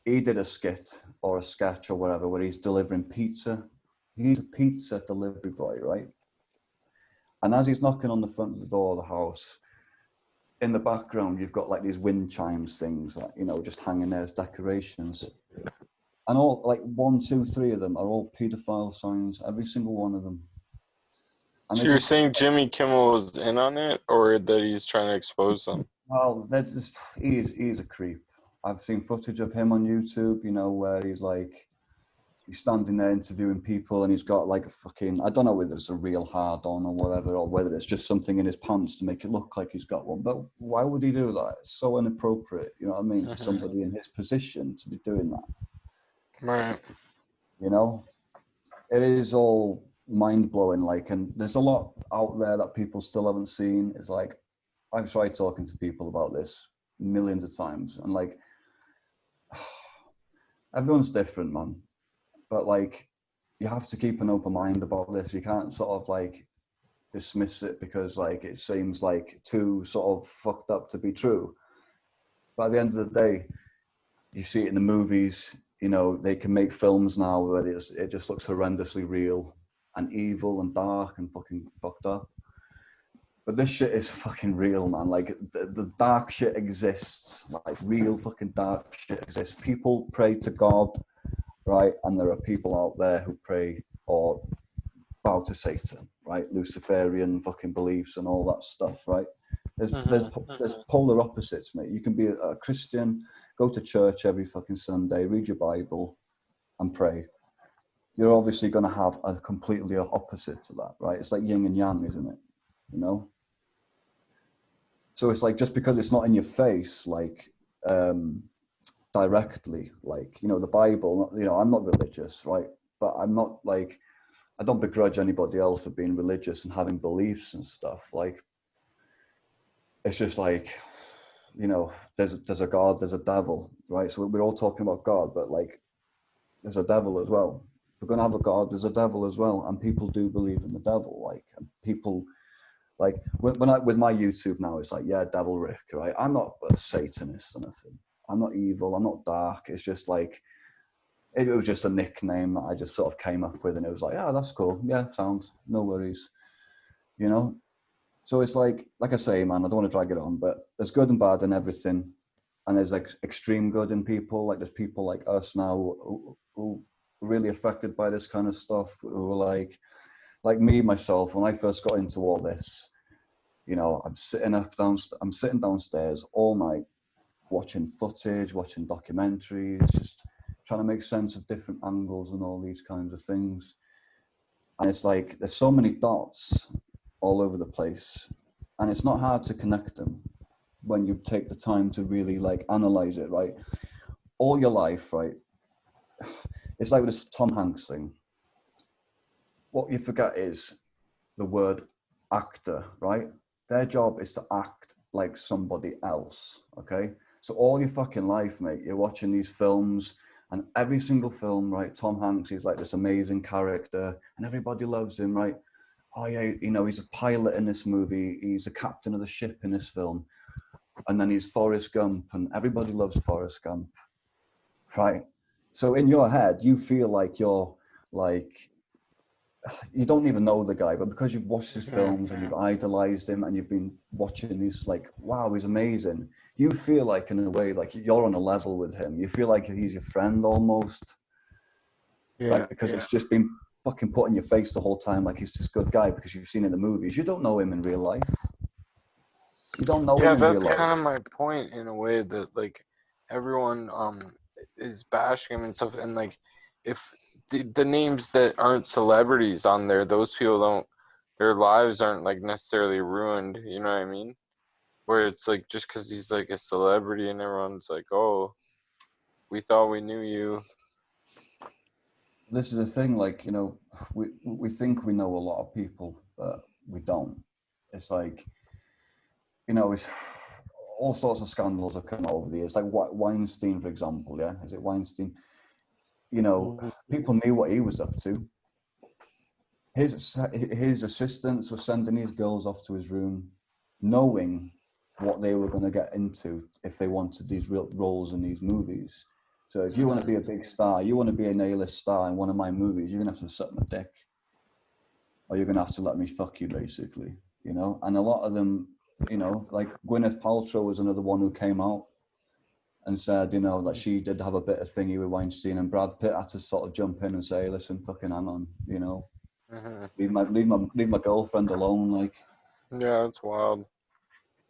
he did a skit or a sketch or whatever where he's delivering pizza. He's a pizza delivery boy, right? And as he's knocking on the front of the door of the house, in the background, you've got like these wind chimes things that, you know, just hanging there as decorations. And all, like 1, 2, 3 of them are all paedophile signs, every single one of them. And So you're saying Jimmy Kimmel was in on it, or that he's trying to expose them? Well, he's a creep. I've seen footage of him on YouTube, you know, where he's standing there interviewing people, and he's got like a fucking, I don't know whether it's a real hard on or whatever, or whether it's just something in his pants to make it look like he's got one. But why would he do that? It's so inappropriate, you know what I mean, for somebody in his position to be doing that. Right. You know, it is all mind-blowing, like, and there's a lot out there that people still haven't seen. It's like, I've tried talking to people about this millions of times, and like, everyone's different, man. But like, you have to keep an open mind about this. You can't sort of like dismiss it because like it seems like too sort of fucked up to be true. But at the end of the day, you see it in the movies. You know, they can make films now where it just looks horrendously real and evil and dark and fucking fucked up. But this shit is fucking real, man. Like, the dark shit exists. Like, real fucking dark shit exists. People pray to God, right? And there are people out there who pray or bow to Satan, right? Luciferian fucking beliefs and all that stuff, right? There's polar opposites, mate. You can be a Christian, go to church every fucking Sunday, read your Bible and pray. You're obviously going to have a completely opposite to that, right? It's like yin and yang, isn't it? You know? So it's like, just because it's not in your face, like, directly, like, you know, the Bible, you know, I'm not religious, right? But I'm not like, I don't begrudge anybody else for being religious and having beliefs and stuff. Like, it's just like, you know, there's a God, there's a devil, right? So we're all talking about God, but like, there's a devil as well. If we're going to have a God, there's a devil as well. And people do believe in the devil. Like, people, like, with my YouTube now, it's like, yeah, Devil Rick, right? I'm not a Satanist or nothing. I'm not evil. I'm not dark. It's just like, it was just a nickname that I just sort of came up with, and it was like, yeah, that's cool. Yeah, sounds, no worries. You know? So it's like I say, man, I don't want to drag it on, but there's good and bad in everything. And there's like extreme good in people. Like, there's people like us now who are really affected by this kind of stuff, who are like me, myself, when I first got into all this, you know, I'm sitting downstairs all night, watching footage, watching documentaries, just trying to make sense of different angles and all these kinds of things. And it's like, there's so many dots all over the place, and it's not hard to connect them when you take the time to really like analyze it, right? All your life, right? it's like this Tom Hanks thing. What you forget is the word actor, right? Their job is to act like somebody else, okay? So all your fucking life, mate, you're watching these films, and every single film, right? Tom Hanks is like this amazing character, and everybody loves him, right? Oh yeah, you know, he's a pilot in this movie, he's a captain of the ship in this film, and then he's Forrest Gump, and everybody loves Forrest Gump, right? So in your head, you feel like you're like, you don't even know the guy, but because you've watched his films and you've idolized him and you've been watching these, like, wow, he's amazing. You feel like, in a way, like you're on a level with him. You feel like he's your friend almost, right? Because it's just been fucking put in your face the whole time, like he's this good guy because you've seen in the movies. You don't know him in real life. You don't know him in real life. Yeah, that's kind of my point in a way, that like everyone is bashing him and stuff, and like if the names that aren't celebrities on there, those people don't, their lives aren't like necessarily ruined, you know what I mean? Where it's like just because he's like a celebrity and everyone's like, oh, we thought we knew you. This is the thing, like, you know, we think we know a lot of people, but we don't. It's like, you know, it's all sorts of scandals have come over the years. Like Weinstein, for example, yeah? Is it Weinstein? You know, people knew what he was up to. His assistants were sending these girls off to his room, knowing what they were going to get into if they wanted these real roles in these movies. So if you want to be a big star, you want to be an A-list star in one of my movies, you're going to have to suck my dick. Or you're going to have to let me fuck you, basically. You know? And a lot of them, you know, like Gwyneth Paltrow was another one who came out and said, you know, that she did have a bit of thingy with Weinstein, and Brad Pitt had to sort of jump in and say, listen, fucking hang on, you know, leave my girlfriend alone. Like, yeah, it's wild.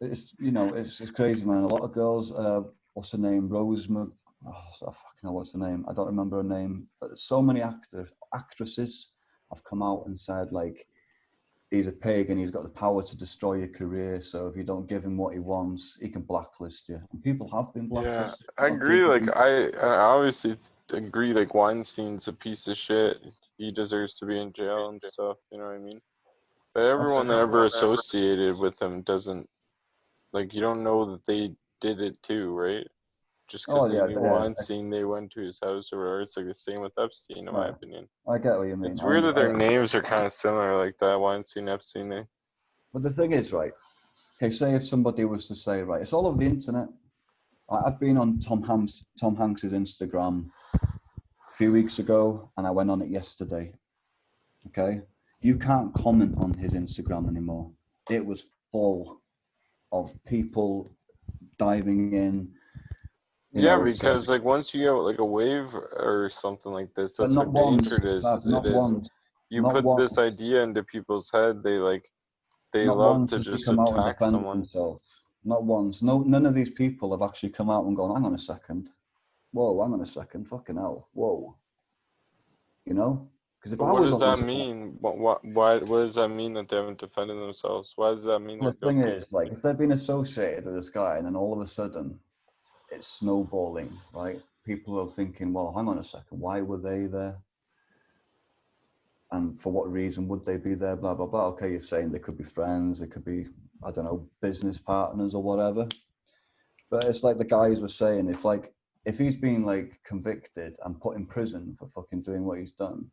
It's, you know, it's crazy, man. A lot of girls, what's her name, I fucking know what's her name. I don't remember her name, but so many actresses have come out and said, like, he's a pig and he's got the power to destroy your career. So if you don't give him what he wants, he can blacklist you. And people have been blacklisted. Yeah, I agree. Like I obviously agree. Like Weinstein's a piece of shit. He deserves to be in jail and stuff. You know what I mean? But everyone that ever associated with him doesn't, like, you don't know that they did it too, right? Just because they knew Weinstein, they went to his house or whatever. It's like the same with Epstein, in my opinion. I get what you mean. It's weird that their names are kind of similar, like that Weinstein, Epstein name. But the thing is, right, okay, say if somebody was to say, right, it's all over the internet. I've been on Tom Hanks's Instagram a few weeks ago, and I went on it yesterday. Okay? You can't comment on his Instagram anymore. It was full of people diving in. Yeah, because like once you get like a wave or something like this, that's how dangerous it is. You put this idea into people's head, they love to just attack someone. Themselves. Not once. No, none of these people have actually come out and gone, hang on a second. Whoa, hang on a second. Fucking hell. Whoa. You know? Because if what does that mean? Why does that mean that they haven't defended themselves? Why does that mean? The thing is, like, if they've been associated with this guy and then all of a sudden it's snowballing, right? People are thinking, well, hang on a second, why were they there? And for what reason would they be there? Blah, blah, blah. Okay, you're saying they could be friends, they could be, I don't know, business partners or whatever. But it's like the guys were saying, if he's been like convicted and put in prison for fucking doing what he's done,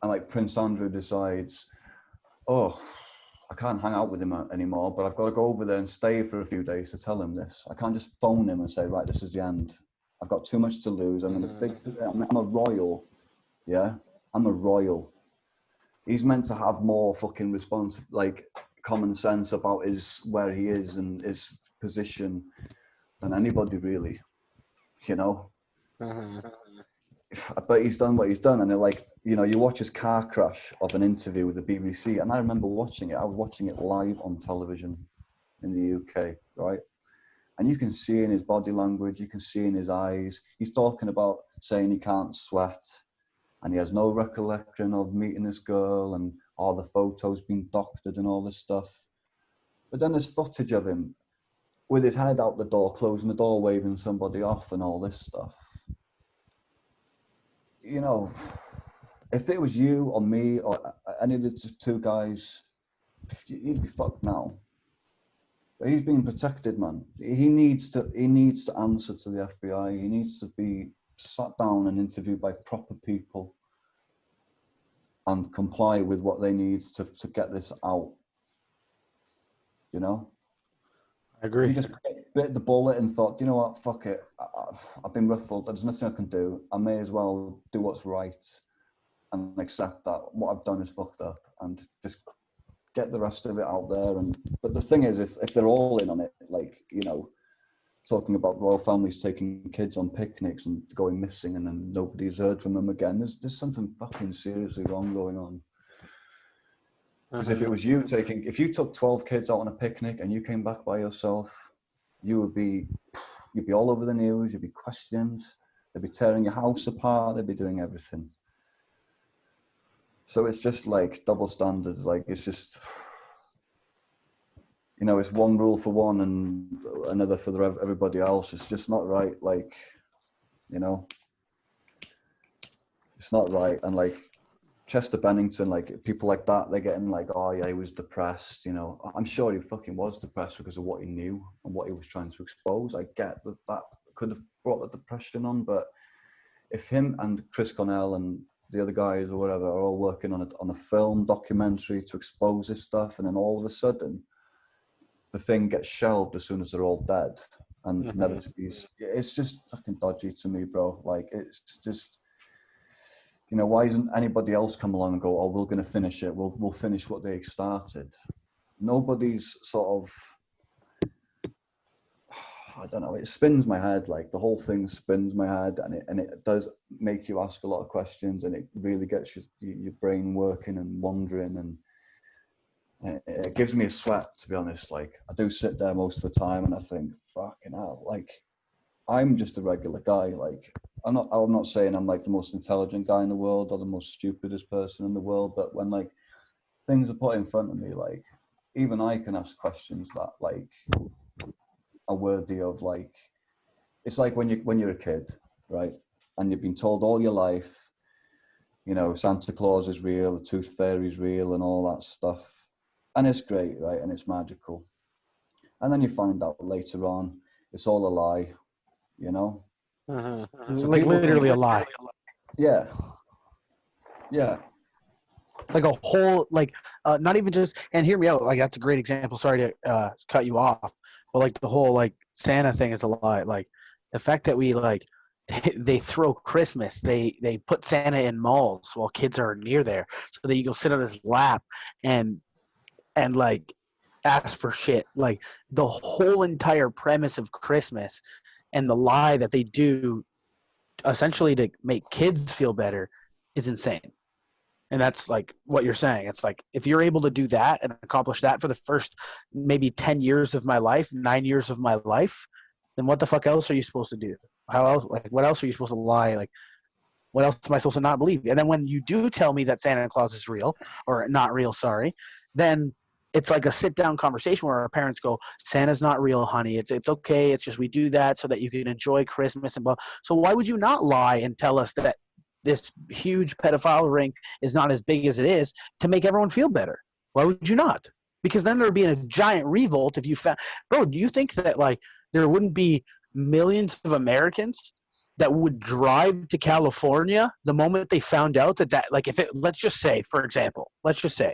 and like Prince Andrew decides, oh, I can't hang out with him anymore, but I've got to go over there and stay for a few days to tell him this. I can't just phone him and say, right, this is the end. I've got too much to lose. I'm a royal. Yeah, I'm a royal. He's meant to have more fucking common sense about where he is and his position than anybody really, you know? But he's done what he's done, and you watch his car crash of an interview with the BBC, and I remember watching it. I was watching it live on television in the UK, right? And you can see in his body language, you can see in his eyes, he's talking about saying he can't sweat, and he has no recollection of meeting this girl, and all the photos being doctored and all this stuff. But then there's footage of him with his head out the door, closing the door, waving somebody off, and all this stuff. you know, if it was you or me or any of the two guys, you'd be fucked now. But he's being protected, man. He needs to answer to the FBI. He needs to be sat down and interviewed by proper people and comply with what they need to get this out. You know? I agree. He just bit the bullet and thought, you know what, fuck it. I've been ruffled. There's nothing I can do. I may as well do what's right and accept that what I've done is fucked up and just get the rest of it out there. But the thing is, if they're all in on it, like, you know, talking about royal families taking kids on picnics and going missing and then nobody's heard from them again, there's something fucking seriously wrong going on. Because if it was you if you took 12 kids out on a picnic and you came back by yourself, you'd be all over the news, you'd be questioned, they'd be tearing your house apart, they'd be doing everything. So it's just like double standards, like it's just, you know, it's one rule for one and another for everybody else. It's just not right, like, you know, it's not right. And like Chester Bennington, like people like that, they're getting like, oh yeah, he was depressed, you know. I'm sure he fucking was depressed because of what he knew and what he was trying to expose. I get that could have brought the depression on, but if him and Chris Cornell and the other guys or whatever are all working on a film documentary to expose this stuff, and then all of a sudden the thing gets shelved as soon as they're all dead and never to be, it's just fucking dodgy to me, bro. Like, it's just, you know, why isn't anybody else come along and go, oh, we're going to finish it, we'll finish what they started? Nobody's sort of, I don't know, it spins my head, like the whole thing spins my head, and it does make you ask a lot of questions, and it really gets your brain working and wondering, and it gives me a sweat, to be honest. Like, I do sit there most of the time and I think, fucking hell, like, I'm just a regular guy. Like, I'm not saying I'm like the most intelligent guy in the world or the most stupidest person in the world, but when like things are put in front of me, like even I can ask questions that like are worthy of, like, it's like when you're a kid, right? And you've been told all your life, you know, Santa Claus is real, the Tooth Fairy is real and all that stuff. And it's great, right? And it's magical. And then you find out later on, it's all a lie, you know? So like literally a lie. Yeah. Yeah. Like a whole, like, not even just, and hear me out, like that's a great example. Sorry to cut you off, but like the whole like Santa thing is a lie. Like the fact that we like, they throw Christmas, they put Santa in malls while kids are near there, so that you go sit on his lap and like ask for shit. Like the whole entire premise of Christmas and the lie that they do essentially to make kids feel better is insane. And that's like what you're saying. It's like, if you're able to do that and accomplish that for the first maybe 10 years of my life, 9 years of my life, then what the fuck else are you supposed to do? How else, like, what else are you supposed to lie? Like, what else am I supposed to not believe? And then when you do tell me that Santa Claus is real, or not real, sorry, then it's like a sit-down conversation where our parents go, Santa's not real, honey. It's okay. It's just we do that so that you can enjoy Christmas and blah. So why would you not lie and tell us that this huge pedophile ring is not as big as it is to make everyone feel better? Why would you not? Because then there would be a giant revolt if you found – bro, do you think that, like, there wouldn't be millions of Americans that would drive to California the moment they found out that like, if it – let's just say, for example, let's just say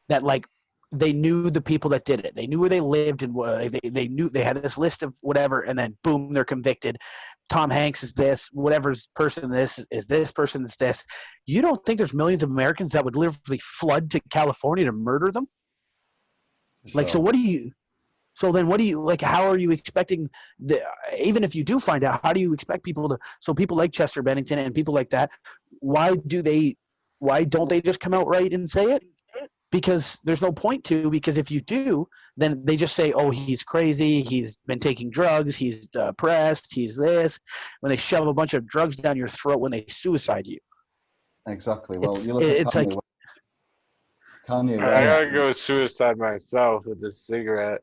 that, like, they knew the people that did it. They knew where they lived, and they knew they had this list of whatever, and then boom, they're convicted. Tom Hanks is this, whatever's person this is this person's this. You don't think there's millions of Americans that would literally flood to California to murder them? Sure. Like, so what do you? So then, what do you like? How are you expecting? Even if you do find out, how do you expect people to? So people like Chester Bennington and people like that, why don't they just come out right and say it? Because there's no point to, because if you do, then they just say, oh, he's crazy, he's been taking drugs, he's depressed, he's this, when they shove a bunch of drugs down your throat when they suicide you. Exactly. Well, you look at Kanye, like Kanye West. I gotta go suicide myself with this cigarette.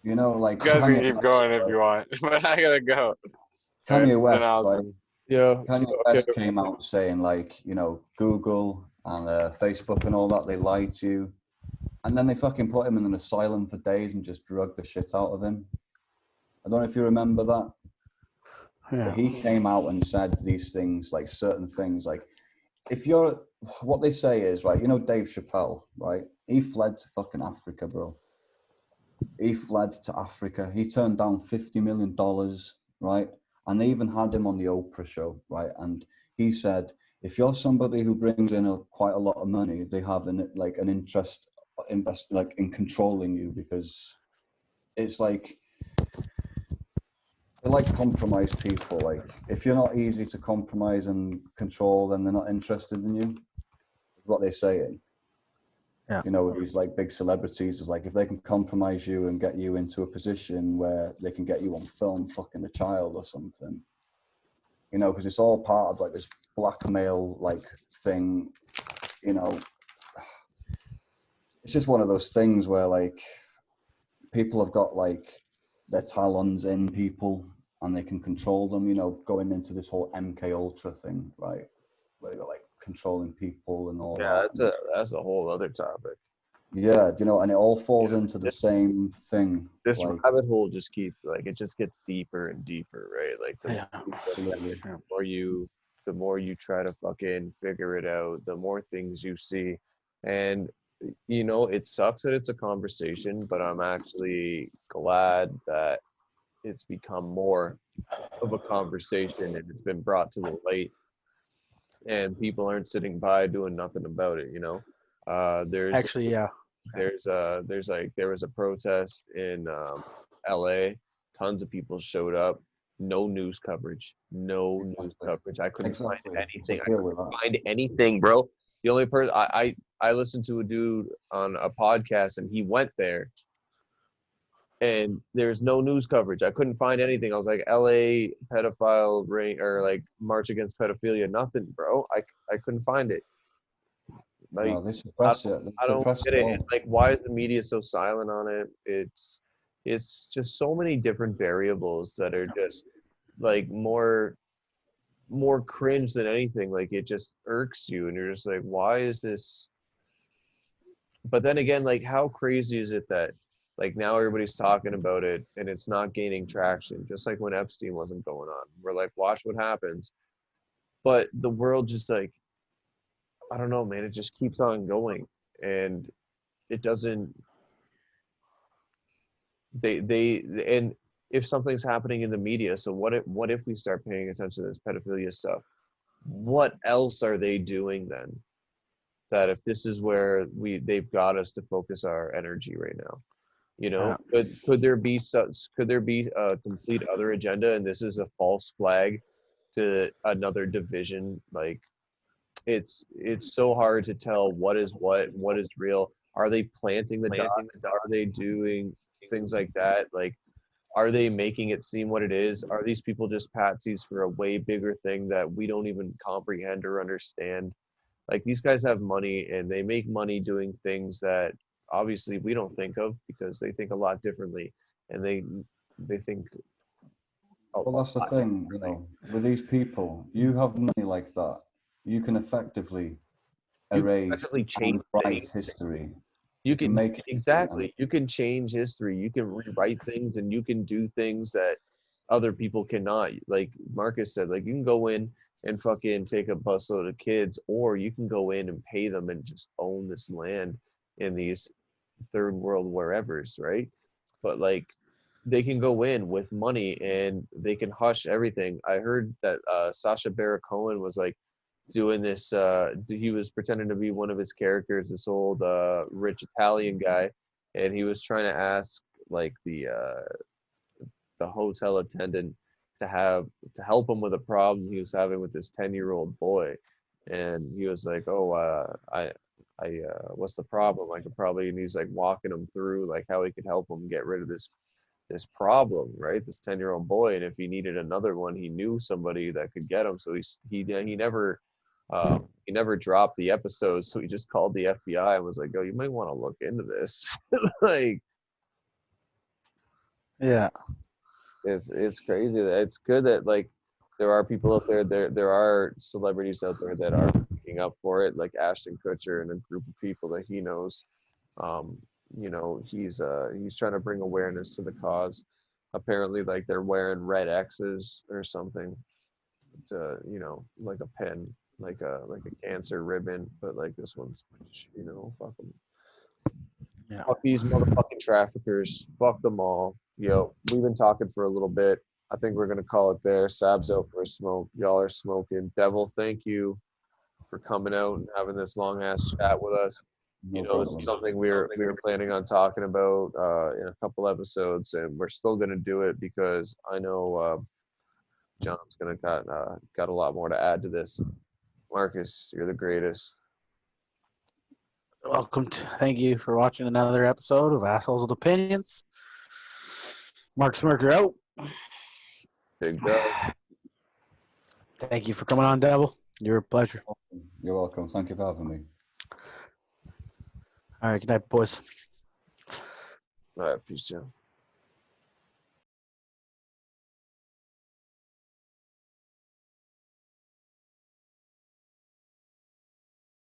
You know, like, you guys can keep going if you want, but I gotta go. Kanye West, Yeah. Kanye West came out saying, like, you know, Google and Facebook and all that, they lied to you. And then they fucking put him in an asylum for days and just drugged the shit out of him. I don't know if you remember that. Yeah. But he came out and said these things, like certain things, like, if you're, what they say is, right, you know Dave Chappelle, right? He fled to fucking Africa, bro. He fled to Africa. He turned down $50 million, right? And they even had him on the Oprah show, right? And he said, if you're somebody who brings in quite a lot of money, they have an interest in controlling you, because it's like, they like compromised people. Like, if you're not easy to compromise and control, then they're not interested in you. Is what they're saying. Yeah. You know, these like big celebrities is like, if they can compromise you and get you into a position where they can get you on film fucking a child or something, you know, because it's all part of like this blackmail like thing, you know. It's just one of those things where like people have got like their talons in people and they can control them, you know, going into this whole MK Ultra thing, right? Where they're like controlling people and all that. Yeah, that's a whole other topic. Yeah, you know, and it all falls into the same thing. This like, rabbit hole just keeps it just gets deeper and deeper, right? Like absolutely. the more you try to fucking figure it out, the more things you see. And you know, it sucks that it's a conversation, but I'm actually glad that it's become more of a conversation and it's been brought to the light and people aren't sitting by doing nothing about it, you know. There's Actually, yeah. there was a protest in LA. Tons of people showed up. No news coverage. I couldn't find anything. I couldn't find anything, bro. The only person I listened to a dude on a podcast and he went there and there's no news coverage. I couldn't find anything. I was like, LA pedophile ring or like March Against Pedophilia, nothing, bro. I couldn't find it. Like, no, they suppress it. I don't get it. And, like, why is the media so silent on it? It's just so many different variables that are just like more cringe than anything. Like, it just irks you and you're just like, why is this? But then again, like, how crazy is it that like now everybody's talking about it and it's not gaining traction, just like when Epstein wasn't going on. We're like, watch what happens. But the world just like, I don't know, man, it just keeps on going and it doesn't, and if something's happening in the media, so what if we start paying attention to this pedophilia stuff? What else are they doing then? That if this is where they've got us to focus our energy right now, you know, could there be a complete other agenda and this is a false flag to another division? Like, it's so hard to tell what is real. Are they planting the dots? Are they doing things like that? Like, are they making it seem what it is? Are these people just patsies for a way bigger thing that we don't even comprehend or understand? Like, these guys have money and they make money doing things that obviously we don't think of because they think a lot differently and they think. Well, that's the thing, you know, with these people, you have money like that, you can effectively erase and write history. You can make exactly. You can change history. You can rewrite things, and you can do things that other people cannot. Like Marcus said, like you can go in and fucking take a busload of kids, or you can go in and pay them and just own this land in these third world wherevers, right? But like they can go in with money and they can hush everything. I heard that Sacha Baron Cohen was like doing this, he was pretending to be one of his characters, this old rich Italian guy, and he was trying to ask like the hotel attendant to help him with a problem he was having with this 10-year-old boy, and he was like, oh, I what's the problem? I could probably, and he's like walking him through like how he could help him get rid of this problem, right? This 10-year-old boy, and if he needed another one, he knew somebody that could get him. So he never dropped the episode, so he just called the FBI and was like, "Oh, you might want to look into this." Like, yeah, it's crazy. It's good that like there are people out there. There are celebrities out there that are picking up for it, like Ashton Kutcher and a group of people that he knows. You know, he's trying to bring awareness to the cause. Apparently, like they're wearing red X's or something to, you know, like a pen, like a cancer ribbon, but like this one's, you know, fuck them. Yeah. Fuck these motherfucking traffickers. Fuck them all. Yo, we've been talking for a little bit. I think we're gonna call it there. Sab's out for a smoke. Y'all are smoking. Devil, thank you for coming out and having this long ass chat with us. You know, this is something we were planning on talking about in a couple episodes, and we're still gonna do it because I know John's gonna got a lot more to add to this. Marcus, you're the greatest. Thank you for watching another episode of Assholes with Opinions. Mark Smirker out. Big Dubbz. Thank you for coming on, Devil. You're a pleasure. You're welcome. Thank you for having me. All right, good night, boys. All right, peace, John.